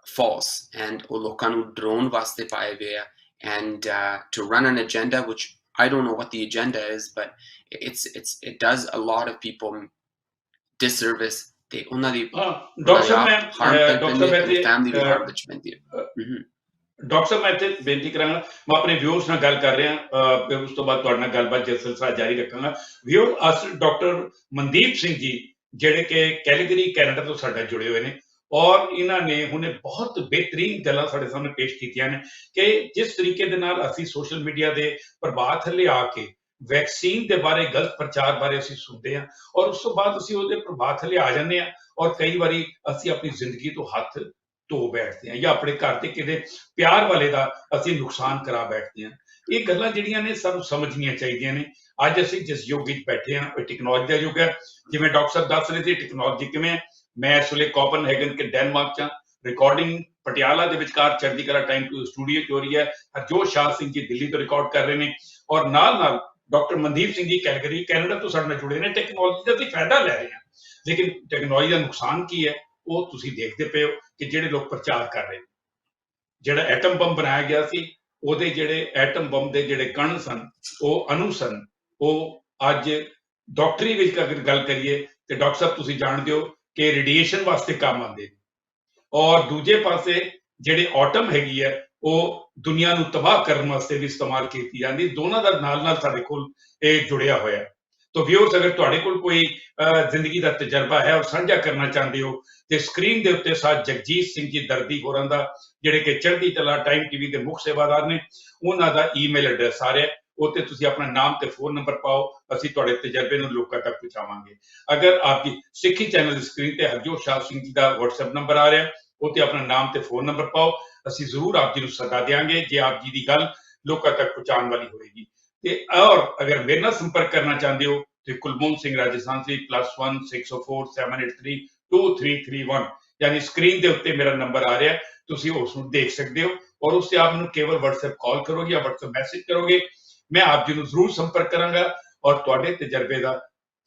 false, and ਉਹ ਲੋਕਾਂ ਨੂੰ ਡਰਾਉਣ ਵਾਸਤੇ ਪਾਏ ਹੋਏ ਆ, and to run an agenda which I don't know what the agenda is, but it does a lot of people disservice. ਤੇ ਉਹਨਾਂ ਦੀ ਡਾਕਟਰ ਸਾਹਿਬ ਮੈਂ ਇੱਥੇ ਬੇਨਤੀ ਕਰਾਂਗਾ, ਮੈਂ ਆਪਣੇ ਵਿਊਅਰਸ ਨਾਲ ਗੱਲ ਕਰ ਰਿਹਾ, ਫਿਰ ਉਸ ਤੋਂ ਬਾਅਦ ਤੁਹਾਡੇ ਨਾਲ ਗੱਲਬਾਤ ਦਾ ਸਿਲਸਿਲਾ ਜਾਰੀ ਰੱਖਾਂਗਾ। ਵਿਊਅਰ ਡਾਕਟਰ ਮਨਦੀਪ ਸਿੰਘ ਜੀ ਜਿਹੜੇ ਕਿ ਕੈਲਗਰੀ ਕੈਨੇਡਾ ਤੋਂ ਸਾਡੇ ਜੁੜੇ ਹੋਏ ਨੇ, ਔਰ ਇਹਨਾਂ ਨੇ ਹੁਣੇ ਬਹੁਤ ਬਿਹਤਰੀਨ ਗੱਲਾਂ ਸਾਡੇ ਸਾਹਮਣੇ ਪੇਸ਼ ਕੀਤੀਆਂ ਨੇ ਕਿ ਜਿਸ ਤਰੀਕੇ ਦੇ ਨਾਲ ਅਸੀਂ ਸੋਸ਼ਲ ਮੀਡੀਆ ਦੇ ਪ੍ਰਭਾਵ ਥੱਲੇ ਆ ਕੇ ਵੈਕਸੀਨ ਦੇ ਬਾਰੇ ਗਲਤ ਪ੍ਰਚਾਰ ਬਾਰੇ ਅਸੀਂ ਸੁਣਦੇ ਹਾਂ, ਔਰ ਉਸ ਤੋਂ ਬਾਅਦ ਅਸੀਂ ਉਹਦੇ ਪ੍ਰਭਾਵ ਥੱਲੇ ਆ ਜਾਂਦੇ ਹਾਂ, ਔਰ ਕਈ ਵਾਰੀ ਅਸੀਂ ਆਪਣੀ ਜ਼ਿੰਦਗੀ ਤੋਂ ਹੱਥ ਧੋ ਬੈਠਦੇ ਹਾਂ ਜਾਂ ਆਪਣੇ ਘਰ ਦੇ ਕਿਸੇ ਪਿਆਰ ਵਾਲੇ ਦਾ ਅਸੀਂ ਨੁਕਸਾਨ ਕਰਾ ਬੈਠਦੇ ਹਾਂ। ਇਹ ਗੱਲਾਂ ਜਿਹੜੀਆਂ ਨੇ ਸਾਨੂੰ ਸਮਝਣੀਆਂ ਚਾਹੀਦੀਆਂ ਨੇ। ਅੱਜ ਅਸੀਂ ਜਿਸ ਯੁੱਗ ਵਿੱਚ ਬੈਠੇ ਹਾਂ ਉਹ ਟੈਕਨੋਲੋਜੀ ਦਾ ਯੁੱਗ ਹੈ। ਜਿਵੇਂ ਡਾਕਟਰ ਸਾਹਿਬ ਦੱਸ ਰਹੇ ਸੀ ਟੈਕਨੋਲੋਜੀ ਕਿਵੇਂ ਹੈ। ਮੈਂ ਇਸ ਵੇਲੇ ਕੋਪਨਹੈਗਨ ਕੇ ਡੈਨਮਾਰਕ 'ਚ ਹਾਂ। ਰਿਕਾਰਡਿੰਗ ਪਟਿਆਲਾ ਦੇ ਵਿਚਕਾਰ ਚੜ੍ਹਦੀ ਕਲਾ ਟਾਈਮ ਸਟੂਡੀਓ 'ਚ ਹੋ ਰਹੀ ਹੈ। ਹਰਜੋਤ ਸ਼ਾਹ ਸਿੰਘ ਜੀ ਦਿੱਲੀ ਤੋਂ ਰਿਕਾਰਡ ਕਰ ਰਹੇ ਨੇ ਔਰ ਨਾਲ ਨਾਲ doctor Mandeep Singh ji Calgary Canada ਤੋਂ ਸਾਡੇ ਨਾਲ ਜੁੜੇ ਨੇ। ਟੈਕਨੋਲੋਜੀ ਦਾ ਅਸੀਂ ਫਾਇਦਾ ਲੈ ਰਹੇ ਹਾਂ, ਲੇਕਿਨ ਟੈਕਨੋਲੋਜੀ ਦਾ ਨੁਕਸਾਨ ਕੀ ਹੈ ਉਹ ਤੁਸੀਂ ਦੇਖਦੇ ਪਏ ਹੋ ਕਿ ਜਿਹੜੇ ਲੋਕ ਪ੍ਰਚਾਰ ਕਰ ਰਹੇ ਨੇ। ਜਿਹੜਾ ਐਟਮ ਬੰਬ ਬਣਾਇਆ ਗਿਆ ਸੀ ਉਹਦੇ ਜਿਹੜੇ ਐਟਮ ਬੰਬ ਦੇ ਜਿਹੜੇ ਕਣ ਸਨ ਉਹ ਅਣੂ ਸਨ, ਉਹ ਅੱਜ ਡਾਕਟਰੀ ਵਿੱਚ ਅਗਰ ਗੱਲ ਕਰੀਏ ਤੇ ਡਾਕਟਰ ਸਾਹਿਬ ਤੁਸੀਂ ਜਾਣਦੇ ਹੋ ਕਿ ਰੇਡੀਏਸ਼ਨ ਵਾਸਤੇ ਕੰਮ ਆਉਂਦੇ ਨੇ। ਔਰ ਦੂਜੇ ਪਾਸੇ ਜਿਹੜੇ ਆਟਮ ਹੈਗੀ ਹੈ ਉਹ ਦੁਨੀਆ ਨੂੰ ਤਬਾਹ ਕਰਨ ਵਾਸਤੇ ਵੀ ਇਸਤੇਮਾਲ ਕੀਤੀ ਜਾਂਦੀ। ਦੋਨਾਂ ਦਾ ਨਾਲ ਸਾਡੇ ਕੋਲ ਇਹ ਜੁੜਿਆ ਹੋਇਆ। ਤਾਂ ਵਿਊਅਰਸ ਅਗਰ ਤੁਹਾਡੇ ਕੋਲ ਕੋਈ ਜ਼ਿੰਦਗੀ ਦਾ ਤਜਰਬਾ ਹੈ ਔਰ ਸਾਂਝਾ ਕਰਨਾ ਚਾਹੁੰਦੇ ਹੋ ਤੇ ਸਕਰੀਨ ਦੇ ਉੱਤੇ ਸਾਥ ਜਗਜੀਤ ਸਿੰਘ ਜੀ ਦਰਦੀ ਹੋਰਾਂ ਦਾ, ਜਿਹੜੇ ਕਿ ਚੜ੍ਹਦੀ ਕਲਾ ਟਾਈਮ ਟੀਵੀ ਦੇ ਮੁੱਖ ਸੇਵਾਦਾਰ ਨੇ, ਉਹਨਾਂ ਦਾ ਈਮੇਲ ਐਡਰੈਸ ਆ ਰਿਹਾ। ਉੱਤੇ ਤੁਸੀਂ ਆਪਣਾ ਨਾਮ ਤੇ ਫੋਨ ਨੰਬਰ ਪਾਓ, ਅਸੀਂ ਤੁਹਾਡੇ ਤਜਰਬੇ ਨੂੰ ਲੋਕਾਂ ਤੱਕ ਪਹੁੰਚਾਵਾਂਗੇ। ਅਗਰ ਆਪਦੀ ਸਿੱਖੀ ਚੈਨਲ ਦੀ ਸਕਰੀਨ ਤੇ ਹਰਜੋਤ ਸ਼ਾਹ ਸਿੰਘ ਜੀ ਦਾ WhatsApp ਨੰਬਰ ਆ ਰਿਹਾ, ਉੱਤੇ ਆਪਣਾ ਨਾਮ ਤੇ ਫੋਨ ਨੰਬਰ ਪਾਓ। ਅਸੀਂ ਜ਼ਰੂਰ ਆਪ ਜੀ ਨੂੰ ਸੱਦਾ ਦੇਵਾਂਗੇ ਜੇ ਆਪ ਜੀ ਦੀ ਗੱਲ ਲੋਕਾਂ ਤੱਕ ਪਹੁੰਚਾਉਣ ਵਾਲੀ ਹੋਏਗੀ। ਤੇ ਔਰ ਅਗਰ ਮੇਰੇ ਨਾਲ ਸੰਪਰਕ ਕਰਨਾ ਚਾਹੁੰਦੇ ਹੋ ਤੇ ਕੁਲਮੋਹਨ ਸਿੰਘ ਰਾਜਸਾਂਸੀ +1 604 783 2331 यानी स्क्रीन के उत्ते मेरा नंबर आ रहा है, तुसी उसको देख सकते हो और उससे आप मैंने केवल WhatsApp कॉल करोगे या WhatsApp मैसेज करोगे, मैं आप जी जरूर संपर्क करांगा और तुहाडे तजर्बे का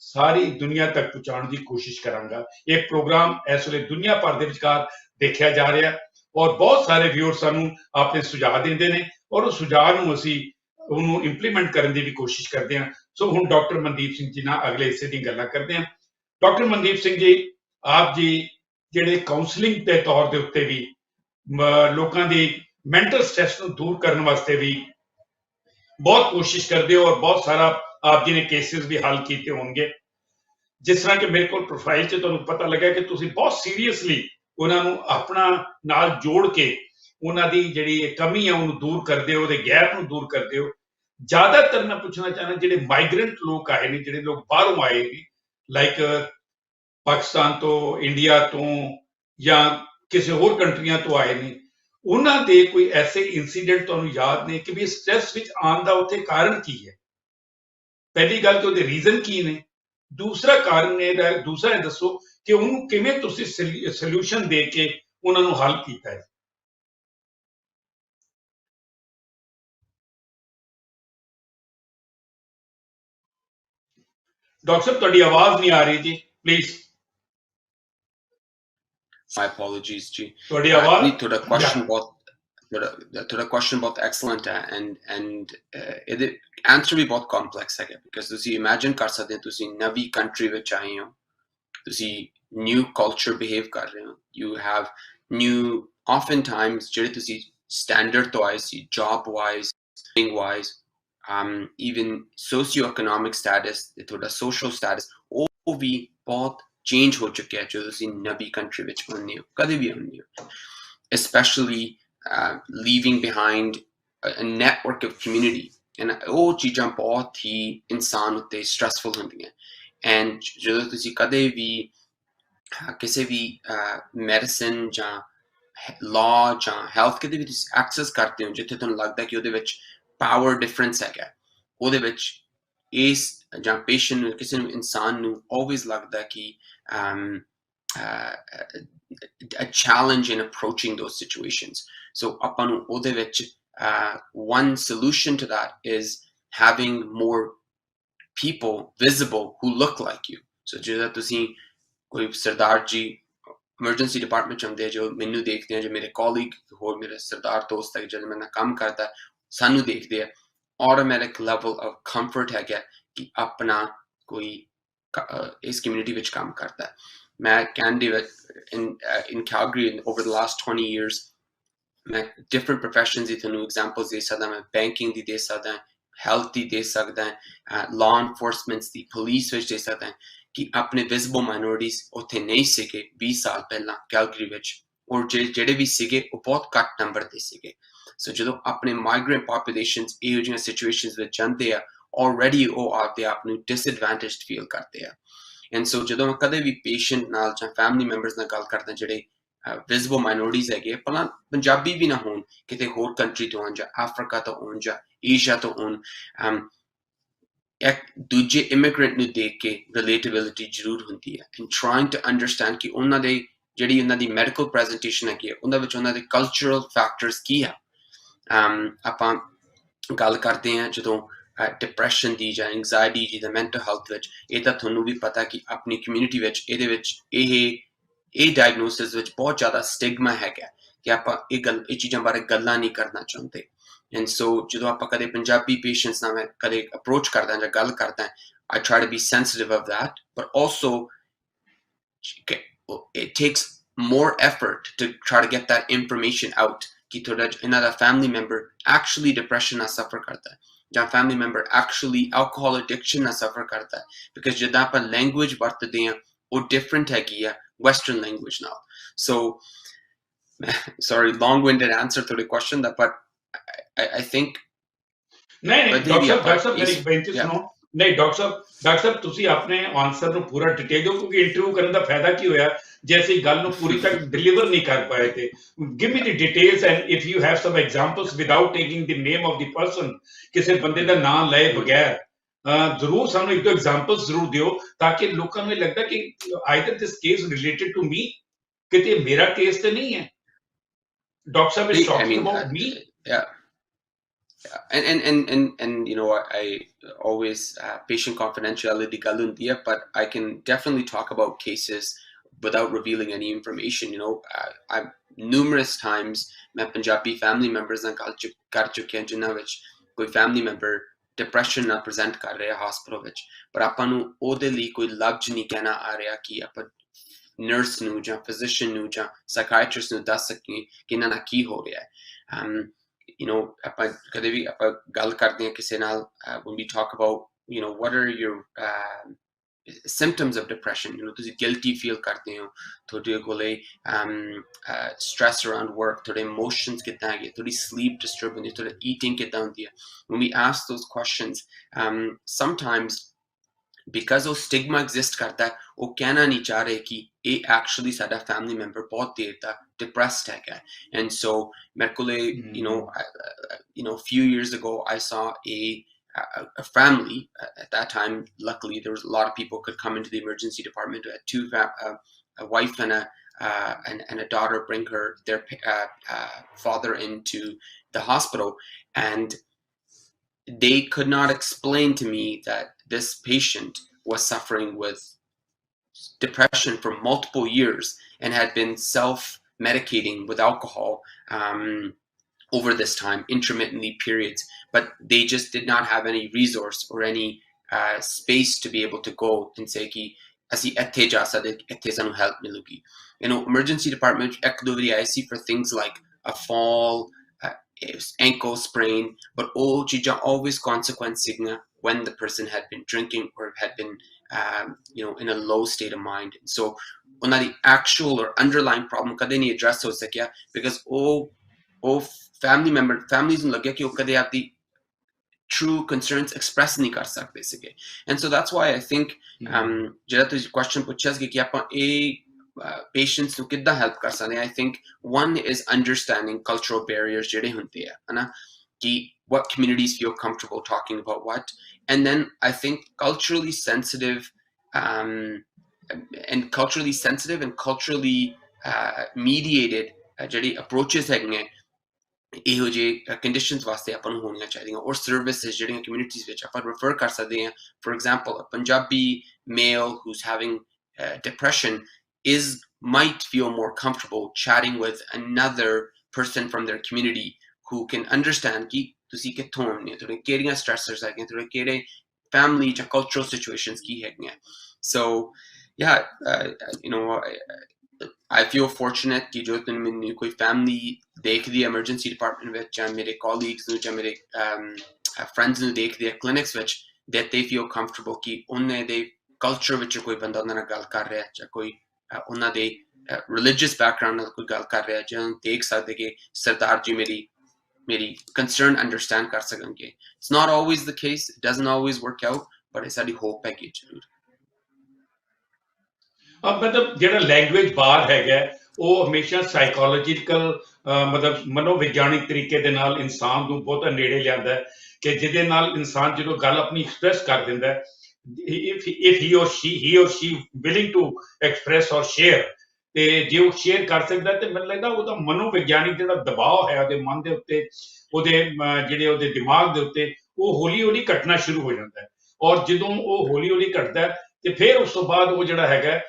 सारी दुनिया तक पहुंचाने की कोशिश करांगा। ये प्रोग्राम इस वेले दुनिया भर के विचकार देखा जा रहा और बहुत सारे व्यूअर सानू अपने सुझाव देंदे ने और उस सुझाव नूं असीं ਉਹਨੂੰ ਇੰਪਲੀਮੈਂਟ ਕਰਨ ਦੀ ਵੀ ਕੋਸ਼ਿਸ਼ ਕਰਦੇ ਹਾਂ। ਸੋ ਹੁਣ ਡਾਕਟਰ ਮਨਦੀਪ ਸਿੰਘ ਜੀ ਨਾਲ ਅਗਲੇ ਹਿੱਸੇ ਦੀ ਗੱਲਾਂ ਕਰਦੇ ਹਾਂ। ਡਾਕਟਰ ਮਨਦੀਪ ਸਿੰਘ ਜੀ, ਆਪ ਜੀ ਜਿਹੜੇ ਕਾਉਂਸਲਿੰਗ ਦੇ ਤੌਰ ਦੇ ਉੱਤੇ ਵੀ ਲੋਕਾਂ ਦੀ ਮੈਂਟਲ ਸਟ੍ਰੈਸ ਨੂੰ ਦੂਰ ਕਰਨ ਵਾਸਤੇ ਵੀ ਬਹੁਤ ਕੋਸ਼ਿਸ਼ ਕਰਦੇ ਹੋ ਔਰ ਬਹੁਤ ਸਾਰਾ ਆਪ ਜੀ ਨੇ ਕੇਸਿਸ ਵੀ ਹੱਲ ਕੀਤੇ ਹੋਣਗੇ। ਜਿਸ ਤਰ੍ਹਾਂ ਕਿ ਮੇਰੇ ਕੋਲ ਪ੍ਰੋਫਾਈਲ 'ਚ ਤੁਹਾਨੂੰ ਪਤਾ ਲੱਗਾ ਕਿ ਤੁਸੀਂ ਬਹੁਤ ਸੀਰੀਅਸਲੀ ਉਹਨਾਂ ਨੂੰ ਆਪਣਾ ਨਾਲ ਜੋੜ ਕੇ ਉਹਨਾਂ ਦੀ ਜਿਹੜੀ ਕਮੀ ਹੈ ਉਹਨੂੰ ਦੂਰ ਕਰਦੇ ਹੋ, ਉਹਦੇ ਗੈਪ ਨੂੰ ਦੂਰ ਕਰਦੇ ਹੋ। ਜ਼ਿਆਦਾਤਰ ਮੈਂ ਪੁੱਛਣਾ ਚਾਹੁੰਦਾ ਜਿਹੜੇ ਮਾਈਗ੍ਰੈਂਟ ਲੋਕ ਆਏ ਨੇ, ਜਿਹੜੇ ਲੋਕ ਬਾਹਰੋਂ ਆਏ ਨੇ, ਲਾਈਕ ਪਾਕਿਸਤਾਨ ਤੋਂ, ਇੰਡੀਆ ਤੋਂ ਜਾਂ ਕਿਸੇ ਹੋਰ ਕੰਟਰੀਆਂ ਤੋਂ ਆਏ ਨੇ, ਉਹਨਾਂ ਦੇ ਕੋਈ ਐਸੇ ਇਨਸੀਡੈਂਟ ਤੁਹਾਨੂੰ ਯਾਦ ਨੇ ਕਿ ਵੀ ਸਟ੍ਰੈਸ ਵਿੱਚ ਆਉਣ ਦਾ ਉੱਥੇ ਕਾਰਨ ਕੀ ਹੈ? ਪਹਿਲੀ ਗੱਲ ਕਿ ਉਹਦੇ ਰੀਜ਼ਨ ਕੀ ਨੇ, ਦੂਸਰਾ ਕਾਰਨ ਇਹਦਾ, ਦੂਸਰਾ ਇਹ ਦੱਸੋ ਕਿ ਉਹਨੂੰ ਕਿਵੇਂ ਤੁਸੀਂ ਸੋਲੂਸ਼ਨ ਦੇ ਕੇ ਉਹਨਾਂ ਨੂੰ ਹੱਲ ਕੀਤਾ ਹੈ। डॉक्टर साहब ਤੁਹਾਡੀ आवाज नहीं आ रही जी, प्लीज। My apologies जी। ਤੁਹਾਡੀ ਆਵਾਜ਼ ਤੁਹਾਡਾ question ਬਹੁਤ excellent ਹੈ and ਇਹਦੇ answer ਵੀ ਬਹੁਤ complex ਹੈਗਾ because ਤੁਸੀਂ imagine ਕਰ ਸਕਦੇ ਹੋ ਤੁਸੀਂ ਨਵੀਂ country ਵਿੱਚ ਆਏ ਹੋ, ਤੁਸੀਂ new culture behave ਕਰ ਰਹੇ ਹੋ, you have new oftentimes ਜਿਹੜੇ ਤੁਸੀਂ standard ਤੋਂ ਆਏ ਸੀ job wise, wise, even socio-economic status, ਤੁਹਾਡਾ social status ਉਹ ਵੀ ਬਹੁਤ change ਹੋ ਚੁੱਕਿਆ ਜਦੋਂ ਤੁਸੀਂ ਨਵੀਂ country ਵਿੱਚ ਆਉਂਦੇ ਹੋ, ਕਦੇ ਵੀ ਆਉਂਦੇ ਹੋ, especially leaving behind a network of community and ਉਹ ਚੀਜ਼ਾਂ ਬਹੁਤ ਹੀ ਇਨਸਾਨ ਉੱਤੇ stressful ਹੁੰਦੀਆਂ and ਜਦੋਂ ਤੁਸੀਂ ਕਦੇ ਵੀ ਕਿਸੇ ਵੀ medicine ਜਾਂ law ਜਾਂ health ਕਿਤੇ ਵੀ ਤੁਸੀਂ access ਕਰਦੇ ਹੋ ਜਿੱਥੇ ਤੁਹਾਨੂੰ ਲੱਗਦਾ ਕਿ ਉਹਦੇ ਵਿੱਚ power difference ਹੈਗਾ, ਉਹਦੇ ਵਿੱਚ ਇਸ ਜਾਂ ਪੇਸ਼ੈਂਟ ਨੂੰ, ਕਿਸੇ ਨੂੰ, ਇਨਸਾਨ ਨੂੰ always ਲੱਗਦਾ ਕਿ a challenge in approaching those situations. So ਆਪਾਂ ਨੂੰ ਉਹਦੇ ਵਿੱਚ one solution to that is having more people visible who look like you. So ਜਿਹੜਾ ਤੁਸੀਂ ਕੋਈ ਸਰਦਾਰ ਜੀ emergency department 'ਚ ਹੁੰਦੇ ਜੋ ਮੈਨੂੰ ਦੇਖਦੇ ਆ, ਜੋ ਮੇਰੇ colleague ਹੋਰ ਮੇਰੇ ਸਰਦਾਰ ਦੋਸਤ ਹੈ ਜਦੋਂ ਮੇਰੇ ਨਾਲ ਕੰਮ ਕਰਦਾ ਸਾਨੂੰ ਦੇਖਦੇ ਆ, automatic level of comfort ਹੈਗਾ ਕਿ ਆਪਣਾ ਕੋਈ ਇਸ community ਵਿੱਚ ਕੰਮ ਕਰਦਾ। ਮੈਂ Canada in Calgary over the last 20 years ਮੈਂ different professions ਦੀ ਤੁਹਾਨੂੰ examples ਦੇ ਸਕਦਾ, ਮੈਂ banking ਦੀ ਦੇ ਸਕਦਾ, health ਦੀ ਦੇ ਸਕਦਾ, law enforcement ਦੀ, police ਵਿੱਚ ਦੇ ਸਕਦਾ ਕਿ ਆਪਣੇ visible minorities ਉੱਥੇ ਨਹੀਂ ਸੀਗੇ 20 ਸਾਲ ਪਹਿਲਾਂ Calgary ਵਿੱਚ, ਔਰ ਜਿਹੜੇ ਵੀ ਸੀਗੇ ਉਹ ਬਹੁਤ ਘੱਟ ਨੰਬਰ ਦੇ ਸੀਗੇ। ਸੋ ਜਦੋਂ ਆਪਣੇ ਮਾਈਗ੍ਰੈਂਟ ਪਾਪੂਲੇਸ਼ਨਸ ਇਹੋ ਜਿਹੀਆਂ ਸਿਚੁਏਸ਼ਨਸ ਵਿੱਚ ਜਾਂਦੇ ਆ, ਆਲਰੇਡੀ ਉਹ ਆਪਦੇ ਆਪ ਨੂੰ ਡਿਸਐਡਵਾਂਟੇਜਡ ਫੀਲ ਕਰਦੇ ਆ। ਐਂਡ ਸੋ ਜਦੋਂ ਮੈਂ ਕਦੇ ਵੀ ਪੇਸ਼ੈਂਟ ਨਾਲ ਜਾਂ ਫੈਮਿਲੀ ਮੈਂਬਰਸ ਨਾਲ ਗੱਲ ਕਰਦਾ ਜਿਹੜੇ visible minorities ਹੈਗੇ ਭਲਾ ਪੰਜਾਬੀ ਵੀ ਨਾ ਹੋਣ ਕਿਤੇ ਹੋਰ ਕੰਟਰੀ ਤੋਂ ਆਉਣ ਜਾਂ ਅਫਰੀਕਾ ਤੋਂ ਆਉਣ ਜਾਂ ਏਸ਼ੀਆ ਤੋਂ ਆਉਣ ਇੱਕ ਦੂਜੇ ਇਮੀਗ੍ਰੈਂਟ ਨੂੰ ਦੇਖ ਕੇ ਰਿਲੇਟੇਬਿਲਿਟੀ ਜ਼ਰੂਰ ਹੁੰਦੀ ਹੈ ਐਂਡ ਟਰਾਈਂਗ ਟੂ ਅੰਡਰਸਟੈਂਡ ਕਿ ਉਹਨਾਂ ਦੇ ਜਿਹੜੀ ਉਹਨਾਂ ਦੀ ਮੈਡੀਕਲ ਪ੍ਰੈਜੈਂਟੇਸ਼ਨ ਹੈਗੀ ਉਹਨਾਂ ਵਿੱਚ ਉਹਨਾਂ ਦੇ ਕਲਚਰਲ ਫੈਕਟਰਸ ਕੀ ਆ ਆਪਾਂ ਗੱਲ ਕਰਦੇ ਹਾਂ ਜਦੋਂ ਡਿਪਰੈਸ਼ਨ ਦੀ ਜਾਂ ਐਂਗਜ਼ਾਇਟੀ ਦੀ ਜਾਂ ਮੈਂਟਲ ਹੈਲਥ ਵਿੱਚ ਇਹ ਤਾਂ ਤੁਹਾਨੂੰ ਵੀ ਪਤਾ ਕਿ ਆਪਣੀ ਕਮਿਊਨਿਟੀ ਵਿੱਚ ਇਹਦੇ ਵਿੱਚ ਇਹ ਡਾਇਗਨੋਸਿਸ ਵਿੱਚ ਬਹੁਤ ਜ਼ਿਆਦਾ ਸਟਿਗਮਾ ਹੈਗਾ ਕਿ ਆਪਾਂ ਇਹ ਚੀਜ਼ਾਂ ਬਾਰੇ ਗੱਲਾਂ ਨਹੀਂ ਕਰਨਾ ਚਾਹੁੰਦੇ ਐਂਡ ਸੋ ਜਦੋਂ ਆਪਾਂ ਕਦੇ ਪੰਜਾਬੀ ਪੇਸ਼ੈਂਟਸ ਨਾਲ ਮੈਂ ਕਦੇ ਅਪਰੋਚ ਕਰਦਾ ਜਾਂ ਗੱਲ ਕਰਦਾ I try to be sensitive of that but also it takes more effort to try to get that information out ਕਿ ਤੁਹਾਡਾ ਇਹਨਾਂ ਦਾ family member actually depression ਨਾਲ suffer ਕਰਦਾ ਹੈ ਜਾਂ family member actually alcohol addiction ਨਾਲ suffer ਕਰਦਾ ਹੈ because ਜਦੋਂ ਆਪਾਂ language ਵਰਤਦੇ ਹਾਂ ਉਹ different ਹੈਗੀ ਆ Western language now. So, sorry, long-winded answer to the question, but I think. नहीं डॉक्टर साहब मेरी बेनती सुनो नहीं डॉक्टर साहब ਤੁਸੀਂ ਆਪਣੇ ਆਨਸਰ ਨੂੰ ਪੂਰਾ ਡਿਟੇਲ ਦਿਓ ਕਿਉਂਕਿ ਇੰਟਰਵਿਊ ਕਰਨ ਦਾ ਫਾਇਦਾ ਕੀ ਹੋਇਆ ਜੇ ਅਸੀਂ ਗੱਲ ਨੂੰ ਪੂਰੀ ਤੱਕ ਡਿਲੀਵਰ ਨਹੀਂ ਕਰ ਪਾਏ ਤੇ give me the details and if you have some examples without taking the name of the person ਕਿਸੇ ਬੰਦੇ ਦਾ ਨਾਮ ਲਏ ਬਗੈਰ ਜ਼ਰੂਰ ਸਾਨੂੰ ਇੱਕ ਦੋ ਐਗਜ਼ਾਮਪਲਸ ਜ਼ਰੂਰ ਦਿਓ ਤਾਂ ਕਿ ਲੋਕਾਂ ਨੂੰ ਇਹ ਲੱਗਦਾ ਕਿ either this case related to me ਕਿਤੇ ਮੇਰਾ ਕੇਸ ਤੇ ਨਹੀਂ ਹੈ ਡਾਕਟਰ ਸਾਹਿਬ is talking about me And you know I always patient confidentiality ਗੱਲ ਹੁੰਦੀ ਹੈ but I can definitely talk about cases without revealing any information you know I've numerous times ਮੈਂ ਪੰਜਾਬੀ family members ਨਾਲ ਗੱਲ ਕਰ ਚੁੱਕਿਆ ਜਿਨ੍ਹਾਂ ਵਿੱਚ ਕੋਈ family member डिप्रैशन ना प्रेजेंट कर रहे हॉस्पिटल विच पर आपां नूं ओहदे लई कोई लफ्ज नहीं कहना आ रहा कि आपां नर्स नूं जां फिजिशियन नूं जां साइकाइट्रिस्ट नूं दस सकीं कि इन्हां नाल की हो रहा है you know आपां कदे भी आपां गल करदे हां किसे नाल when we talk about you know what are your symptoms of depression you know ਤੁਸੀਂ guilty feel ਕਰਦੇ ਹੋ ਤੁਹਾਡੇ ਕੋਲੇ stress around work ਤੁਹਾਡੇ emotions ਕਿੱਦਾਂ ਹੈਗੇ ਤੁਹਾਡੀ sleep disturb ਹੁੰਦੀ ਤੁਹਾਡਾ eating ਕਿੱਦਾਂ ਹੁੰਦੀ ਹੈ when we ask those questions sometimes because ਉਹ stigma exist ਕਰਦਾ ਉਹ ਕਹਿਣਾ ਨਹੀਂ ਚਾਹ ਰਹੇ ਕਿ ਇਹ actually ਸਾਡਾ family member ਬਹੁਤ ਦੇਰ ਤੱਕ depressed ਹੈਗਾ and so ਮੇਰੇ ਕੋਲੇ you know a few years ago I saw a family at that time luckily there was a lot of people could come into the emergency department a wife and a daughter bring their father into the hospital and they could not explain to me that this patient was suffering with depression for multiple years and had been self-medicating with alcohol over this time, intermittently periods, but they just did not have any resource or any space to be able to go and say ki asi ਇੱਥੇ ਜਾ ਸਕਦੇ ਇੱਥੇ ਸਾਨੂੰ help ਮਿਲੂਗੀ you know emergency department ਇੱਕ ਦੋ ਵਾਰੀ ਆਏ ਸੀ for things like a fall ankle sprain but all ਚੀਜ਼ਾਂ always consequence ਸੀਗੀਆਂ when the person had been drinking or had been you know in a low state of mind so ਉਹਨਾਂ ਦੀ actual or underlying problem ਕਦੇ ਨਹੀਂ address ਹੋ ਸਕਿਆ because ਉਹ families ਨੂੰ ਲੱਗਿਆ ਕਿ ਉਹ ਕਦੇ ਆਪਦੀ true concerns express ਨਹੀਂ ਕਰ ਸਕਦੇ ਸੀਗੇ and so that's why I think ਜਿਹੜਾ ਤੁਸੀਂ question ਪੁੱਛਿਆ ਸੀ ਕਿ ਆਪਾਂ ਇਹ patients ਨੂੰ ਕਿੱਦਾਂ help ਕਰ ਸਕਦੇ I think one is understanding cultural barriers ਜਿਹੜੇ ਹੁੰਦੇ ਆ ਹਨਾ ਕਿ what communities feel comfortable talking about what and then I think culturally sensitive and culturally mediated ਜਿਹੜੀ approaches ਹੈਗੀਆਂ ਇਹੋ ਜਿਹੇ ਕੰਡੀਸ਼ਨਸ ਵਾਸਤੇ ਆਪਾਂ ਨੂੰ ਹੋਣੀਆਂ ਚਾਹੀਦੀਆਂ ਔਰ ਸਰਵਿਸਿਜ਼ ਜਿਹੜੀਆਂ ਕਮਿਊਨਿਟੀਜ਼ ਵਿੱਚ ਆਪਾਂ ਰੈਫਰ ਕਰ ਸਕਦੇ ਹਾਂ for example a Punjabi male who's having depression might feel more comfortable chatting with another person from their community who can understand ਕਿ ਤੁਸੀਂ ਕਿੱਥੋਂ ਆਉਂਦੇ ਹੋ ਤੁਹਾਡੇ ਕਿਹੜੀਆਂ ਸਟ੍ਰੈਸਰਸ ਹੈਗੀਆਂ ਤੁਹਾਡੇ ਕਿਹੜੇ family ਜਾਂ cultural situations ਕੀ ਹੈਗੀਆਂ so yeah you know I feel fortunate कि जो मैंने कोई family देख दी emergency department ਵਿੱਚ ਜਾਂ ਮੇਰੇ colleagues ਨੂੰ ਜਾਂ ਮੇਰੇ friends ਨੂੰ ਦੇਖ ਦੀ clinics ਵਿੱਚ that they feel comfortable ਕਿ ਉਹਨਾਂ ਦੇ culture ਵਿੱਚ ਕੋਈ ਬੰਦਾ ਉਹਨਾਂ ਨਾਲ ਗੱਲ ਕਰ ਰਿਹਾ ਜਾਂ ਕੋਈ ਉਹਨਾਂ ਦੇ religious background ਨਾਲ ਕੋਈ ਗੱਲ ਕਰ ਰਿਹਾ ਜਾਂ ਦੇਖ ਸਕਦੇ ਕਿ ਸਰਦਾਰ ਜੀ ਮੇਰੀ concern understand ਕਰ ਸਕਣਗੇ it's not always the case it doesn't always work out but ਇਹ ਸਾਡੀ hope ਹੈਗੀ ਜ਼ਰੂਰ मतलब ਜਿਹੜਾ ਲੈਂਗੁਏਜ ਬਾਰ ਹੈਗਾ ਉਹ ਹਮੇਸ਼ਾ ਸਾਈਕੋਲੋਜੀਕਲ ਮਤਲਬ ਮਨੋਵਿਗਿਆਨਿਕ ਤਰੀਕੇ ਦੇ ਨਾਲ ਇਨਸਾਨ ਨੂੰ ਬਹੁਤ ਨੇੜੇ ਲਿਆਂਦਾ ਹੈ ਕਿ ਜਿਹਦੇ ਨਾਲ ਇਨਸਾਨ ਜਦੋਂ ਗੱਲ ਆਪਣੀ ਐਕਸਪ੍ਰੈਸ ਕਰ ਦਿੰਦਾ ਹੈ, if he or she willing to express or share, ਤੇ ਜੇ ਉਹ ਸ਼ੇਅਰ ਕਰ ਸਕਦਾ ਤੇ ਮੈਨੂੰ ਲੱਗਦਾ ਉਹਦਾ ਮਨੋਵਿਗਿਆਨਿਕ ਜਿਹੜਾ ਦਬਾਅ ਹੈ ਉਹਦੇ ਮਨ ਦੇ ਉੱਤੇ, ਉਹਦੇ ਜਿਹੜੇ ਉਹਦੇ ਦਿਮਾਗ ਦੇ ਉੱਤੇ, ਉਹ ਹੌਲੀ ਹੌਲੀ ਘਟਣਾ ਸ਼ੁਰੂ ਹੋ ਜਾਂਦਾ ਹੈ। ਔਰ ਜਦੋਂ ਉਹ ਹੌਲੀ ਹੌਲੀ ਘਟਦਾ ਹੈ ਤੇ ਫਿਰ ਉਸ ਤੋਂ ਬਾਅਦ ਉਹ ਜਿਹੜਾ ਹੈਗਾ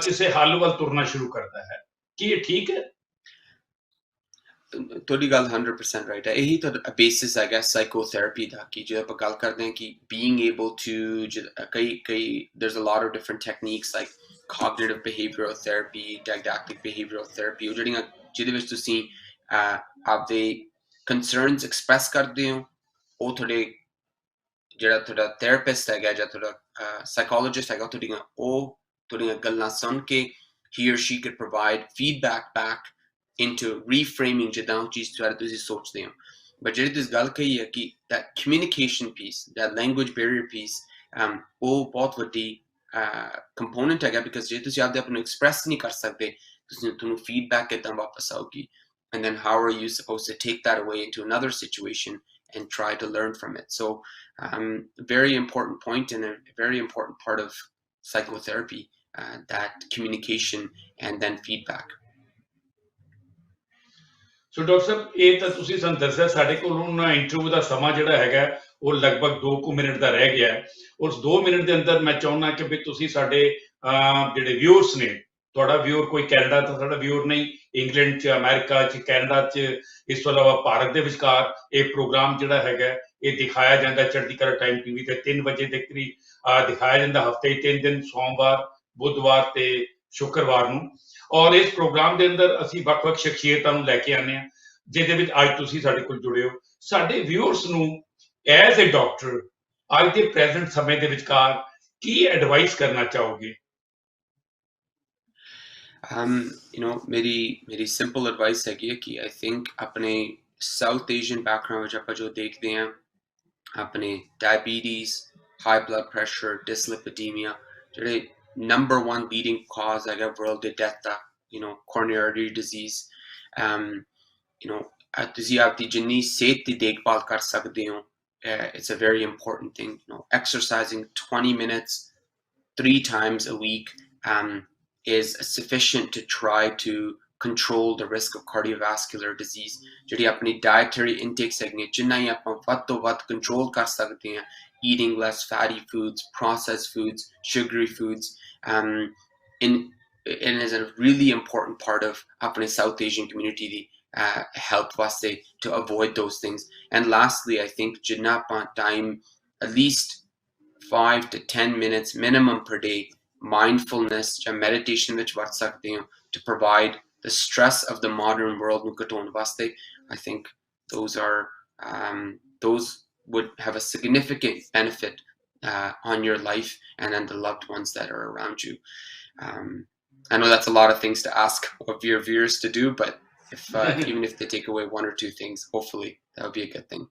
ਕਿਸੇ ਹੱਲ ਵੱਲ ਤੁਰਨਾ ਸ਼ੁਰੂ ਕਰਦਾ ਹੈ। ਕੀ ਇਹ ਠੀਕ ਹੈ? ਤੁਹਾਡੀ ਗੱਲ 100% ਰਾਈਟ ਹੈ। ਇਹੀ ਤਾਂ ਬੇਸਿਸ ਹੈਗਾ ਸਾਈਕੋਥੈਰੇਪੀ ਦਾ, ਕਿ ਜੇ ਆਪਾਂ ਗੱਲ ਕਰਦੇ ਹਾਂ ਕਿ being able to ਕਈ there's a lot of different techniques like cognitive behavioral therapy, didactic behavioral therapy, ਉਹ ਜਿਹੜੀਆਂ ਜਿਹਦੇ ਵਿੱਚ ਤੁਸੀਂ ਆਪਦੇ concerns express ਕਰਦੇ ਹੋ, ਉਹ ਜਿਹੜਾ ਤੁਹਾਡਾ ਥੈਰੇਪਿਸਟ ਹੈਗਾ ਜਾਂ ਤੁਹਾਡਾ ਸਾਈਕੋਲੋਜਿਸਟ ਹੈਗਾ, ਤੁਹਾਡੀਆਂ ਗੱਲਾਂ ਸੁਣ ਕੇ he or she could provide feedback back into reframing ਜਿੱਦਾਂ ਉਹ ਚੀਜ਼ ਬਾਰੇ ਤੁਸੀਂ ਸੋਚਦੇ ਹੋ। ਬਟ ਜਿਹੜੀ ਤੁਸੀਂ ਗੱਲ ਕਹੀ ਹੈ ਕਿ that communication piece, that language barrier piece, ਉਹ ਬਹੁਤ ਵੱਡੀ ਕੰਪੋਨੈਂਟ ਹੈਗਾ, ਬਿਕਾਜ਼ ਜੇ ਤੁਸੀਂ ਆਪਦੇ ਆਪ ਨੂੰ ਐਕਸਪ੍ਰੈਸ ਨਹੀਂ ਕਰ ਸਕਦੇ, ਤੁਹਾਨੂੰ ਫੀਡਬੈਕ ਕਿੱਦਾਂ ਵਾਪਸ ਆਊਗੀ, and then how are you supposed to take that away into another situation and try to learn from it? So very important point and a very important part of psychotherapy, that communication and then feedback. So doctor ਸਾਹਿਬ, ਇਹ ਤਾਂ ਤੁਸੀਂ ਸਾਨੂੰ ਦੱਸਿਆ, ਸਾਡੇ ਕੋਲ ਹੁਣ interview ਦਾ ਸਮਾਂ ਜਿਹੜਾ ਹੈਗਾ ਉਹ ਲਗਭਗ 2 ਮਿੰਟ ਦਾ ਰਹਿ ਗਿਆ ਹੈ। ਉਸ 2 ਮਿੰਟ ਦੇ ਅੰਦਰ ਮੈਂ ਚਾਹੁੰਦਾ ਕਿ ਵੀ ਤੁਸੀਂ ਸਾਡੇ ਜਿਹੜੇ ਵਿਊਅਰਸ ਨੇ, ਤੁਹਾਡਾ ਵਿਊਅਰ ਕੋਈ ਕੈਨੇਡਾ ਦਾ ਤੁਹਾਡਾ ਵਿਊਅਰ ਨਹੀਂ, ਇੰਗਲੈਂਡ 'ਚ, ਅਮਰੀਕਾ 'ਚ, ਕੈਨੇਡਾ 'ਚ, ਇਸ ਤੋਂ ਇਲਾਵਾ ਭਾਰਤ ਦੇ ਵਿਚਕਾਰ ਇਹ ਪ੍ਰੋਗਰਾਮ ਜਿਹੜਾ ਹੈਗਾ ਇਹ ਦਿਖਾਇਆ ਜਾਂਦਾ ਚੜ੍ਹਦੀ ਕਲਾ ਟਾਈਮ TV ਤੇ 3 ਵਜੇ ਦੇ ਕਰੀਬ ਦਿਖਾਇਆ ਜਾਂਦਾ, ਹਫ਼ਤੇ 'ਚ 3 ਦਿਨ, ਸੋਮਵਾਰ, ਬੁੱਧਵਾਰ ਤੇ ਸ਼ੁੱਕਰਵਾਰ ਨੂੰ। ਔਰ ਇਸ ਪ੍ਰੋਗਰਾਮ ਦੇ ਅੰਦਰ ਅਸੀਂ ਵੱਖ-ਵੱਖ ਸ਼ਖਸੀਅਤਾਂ ਨੂੰ ਲੈ ਕੇ ਆਉਂਦੇ ਹਾਂ, ਜਿਹਦੇ ਵਿੱਚ ਅੱਜ ਤੁਸੀਂ ਸਾਡੇ ਕੋਲ ਜੁੜੇ ਹੋ। ਸਾਡੇ ਵਿਊਅਰਸ ਨੂੰ ਐਜ਼ ਏ ਡਾਕਟਰ ਅੱਜ ਦੇ ਪ੍ਰੈਜ਼ੈਂਟ ਸਮੇਂ ਦੇ ਵਿਚਕਾਰ ਕੀ ਐਡਵਾਈਸ ਕਰਨਾ ਚਾਹੋਗੇ? ਮੇਰੀ ਸਿੰਪਲ ਐਡਵਾਈਸ ਹੈਗੀ ਹੈ ਕਿ ਆਈ ਥਿੰਕ ਆਪਣੇ ਸਾਊਥ ਏਸ਼ੀਅਨ ਬੈਕਗ੍ਰਾਉਂਡ ਵਿੱਚ ਆਪਾਂ ਜੋ ਦੇਖਦੇ ਹਾਂ, ਆਪਣੇ ਡਾਇਬੀਟੀਜ਼, ਹਾਈ ਬਲੱਡ ਪ੍ਰੈਸ਼ਰ, ਡਿਸਲਿਪਿਡੀਮੀਆ, ਜਿਹੜੇ number 1 leading cause ਹੈਗਾ ਵਰਲਡ ਦੇ ਡੈਥ ਦਾ, coronary disease, ਤੁਸੀਂ ਆਪਦੀ ਜਿੰਨੀ ਸਿਹਤ ਦੀ ਦੇਖਭਾਲ ਕਰ ਸਕਦੇ ਹੋ, it's a very important thing. Exercising 20 minutes 3 times a week is sufficient to try to control the risk of cardiovascular disease. ਜਿਹੜੀ ਆਪਣੀ dietary intakes ਹੈਗੀਆਂ, ਜਿੰਨਾ ਹੀ ਆਪਾਂ ਵੱਧ ਤੋਂ ਵੱਧ control ਕਰ ਸਕਦੇ ਹਾਂ, eating less fatty foods, processed foods, sugary foods, and is a really important part of apne South Asian community di health vaste to avoid those things. And lastly, I think jitna time, at least 5 to 10 minutes minimum per day mindfulness ਜਾਂ meditation ਵਿੱਚ ਵਰਤ ਸਕਦੇ ਹੋ to provide the stress of the modern world ਨੂੰ ਘਟਾਉਣ ਵਾਸਤੇ. I think those would have a significant benefit on your life and on the loved ones that are around you. I know that's a lot of things to ask of your viewers to do, but even if they take away 1 or 2 things, hopefully that would be a good thing.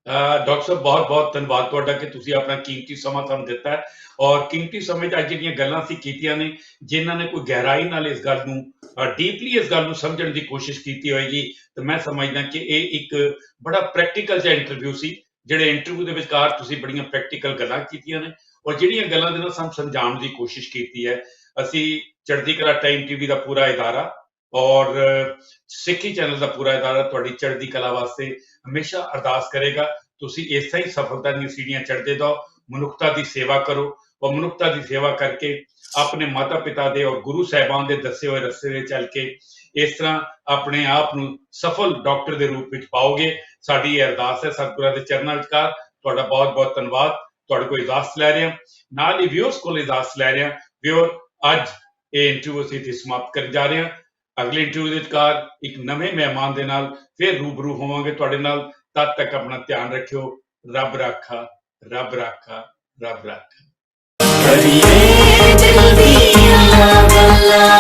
Doctor ਸਾਹਿਬ, ਬਹੁਤ ਬਹੁਤ ਧੰਨਵਾਦ ਤੁਹਾਡਾ ਕਿ ਤੁਸੀਂ ਆਪਣਾ ਕੀਮਤੀ ਸਮਾਂ ਸਾਨੂੰ ਦਿੱਤਾ ਹੈ। ਔਰ ਕੀਮਤੀ ਸਮੇਂ 'ਚ ਅੱਜ ਜਿਹੜੀਆਂ ਗੱਲਾਂ ਅਸੀਂ ਕੀਤੀਆਂ ਨੇ, ਜਿਨ੍ਹਾਂ ਨੇ ਕੋਈ ਗਹਿਰਾਈ ਨਾਲ ਇਸ ਗੱਲ ਨੂੰ ਡੀਪਲੀ ਇਸ ਗੱਲ ਨੂੰ ਸਮਝਣ ਦੀ ਕੋਸ਼ਿਸ਼ ਕੀਤੀ ਹੋਏਗੀ, ਤਾਂ ਮੈਂ ਸਮਝਦਾ ਕਿ ਇਹ ਇੱਕ ਬੜਾ ਪ੍ਰੈਕਟੀਕਲ ਜਿਹਾ ਇੰਟਰਵਿਊ ਸੀ। ਜਿਹੜੇ ਇੰਟਰਵਿਊ ਦੇ ਵਿਚਕਾਰ ਤੁਸੀਂ ਬੜੀਆਂ ਪ੍ਰੈਕਟੀਕਲ ਗੱਲਾਂ ਕੀਤੀਆਂ ਨੇ, ਔਰ ਜਿਹੜੀਆਂ ਗੱਲਾਂ ਦੇ ਨਾਲ ਸਾਨੂੰ ਸਮਝਾਉਣ ਦੀ ਕੋਸ਼ਿਸ਼ ਕੀਤੀ ਹੈ। ਅਸੀਂ ਚੜ੍ਹਦੀ ਕਲਾ ਟਾਈਮ TV ਦਾ ਪੂਰਾ ਇਦਾਰਾ ਔਰ ਸਿੱਖੀ ਚੈਨਲ ਦਾ ਪੂਰਾ ਇਦਾਰਾ ਤੁਹਾਡੀ ਚੜ੍ਹਦੀ ਕਲਾ ਵਾਸਤੇ ਹਮੇਸ਼ਾ ਅਰਦਾਸ ਕਰੇਗਾ। ਤੁਸੀਂ ਇਸੇ ਹੀ ਸਫਲਤਾ ਦੀਆਂ ਸੀੜੀਆਂ ਚੜ੍ਹਦੇ ਜਾਓ, ਮਨੁੱਖਤਾ ਦੀ ਸੇਵਾ ਕਰੋ, ਔਰ ਮਨੁੱਖਤਾ ਦੀ ਸੇਵਾ ਕਰਕੇ ਆਪਣੇ ਮਾਤਾ ਪਿਤਾ ਦੇ ਔਰ ਗੁਰੂ ਸਾਹਿਬਾਨ ਦੇ ਦੱਸੇ ਹੋਏ ਰਸਤੇ 'ਤੇ ਚੱਲ ਕੇ ਇਸ ਤਰ੍ਹਾਂ ਆਪਣੇ ਆਪ ਨੂੰ ਸਫਲ ਡਾਕਟਰ ਦੇ ਰੂਪ ਵਿੱਚ ਪਾਓਗੇ। ਸਾਡੀ ਇਹ ਅਰਦਾਸ ਹੈ ਸਤਿਗੁਰਾਂ ਦੇ ਚਰਨਾਂ ਵਿਚਕਾਰ। ਤੁਹਾਡਾ ਬਹੁਤ ਬਹੁਤ ਧੰਨਵਾਦ। ਤੁਹਾਡੇ ਕੋਲ ਇਜਾਜ਼ਤ ਲੈ ਰਿਹਾ, ਨਾਲ ਹੀ ਵਿਊਅਰਸ ਕੋਲ ਇਜਾਜ਼ਤ ਲੈ ਰਿਹਾ। ਵਿਊਅਰ, ਅੱਜ ਇਹ ਇੰਟਰਵਿਊ ਅਸੀਂ ਇੱਥੇ ਸਮਾਪਤ ਕਰਨ ਜਾ ਰਹੇ ਹਾਂ। ਅਗਲੇ ਇੰਟਰਵਿਊ ਦੇ ਵਿਚਕਾਰ ਇੱਕ ਨਵੇਂ ਮਹਿਮਾਨ ਦੇ ਨਾਲ ਫਿਰ ਰੂਬਰੂ ਹੋਵਾਂਗੇ ਤੁਹਾਡੇ ਨਾਲ। ਤਦ ਤੱਕ ਆਪਣਾ ਧਿਆਨ ਰੱਖਿਓ। ਰੱਬ ਰਾਖਾ, ਰੱਬ ਰਾਖਾ, ਰੱਬ ਰਾਖਾ। ਕਰੀਏ ਦਿਲ ਦੀਆਂ ਗੱਲਾਂ।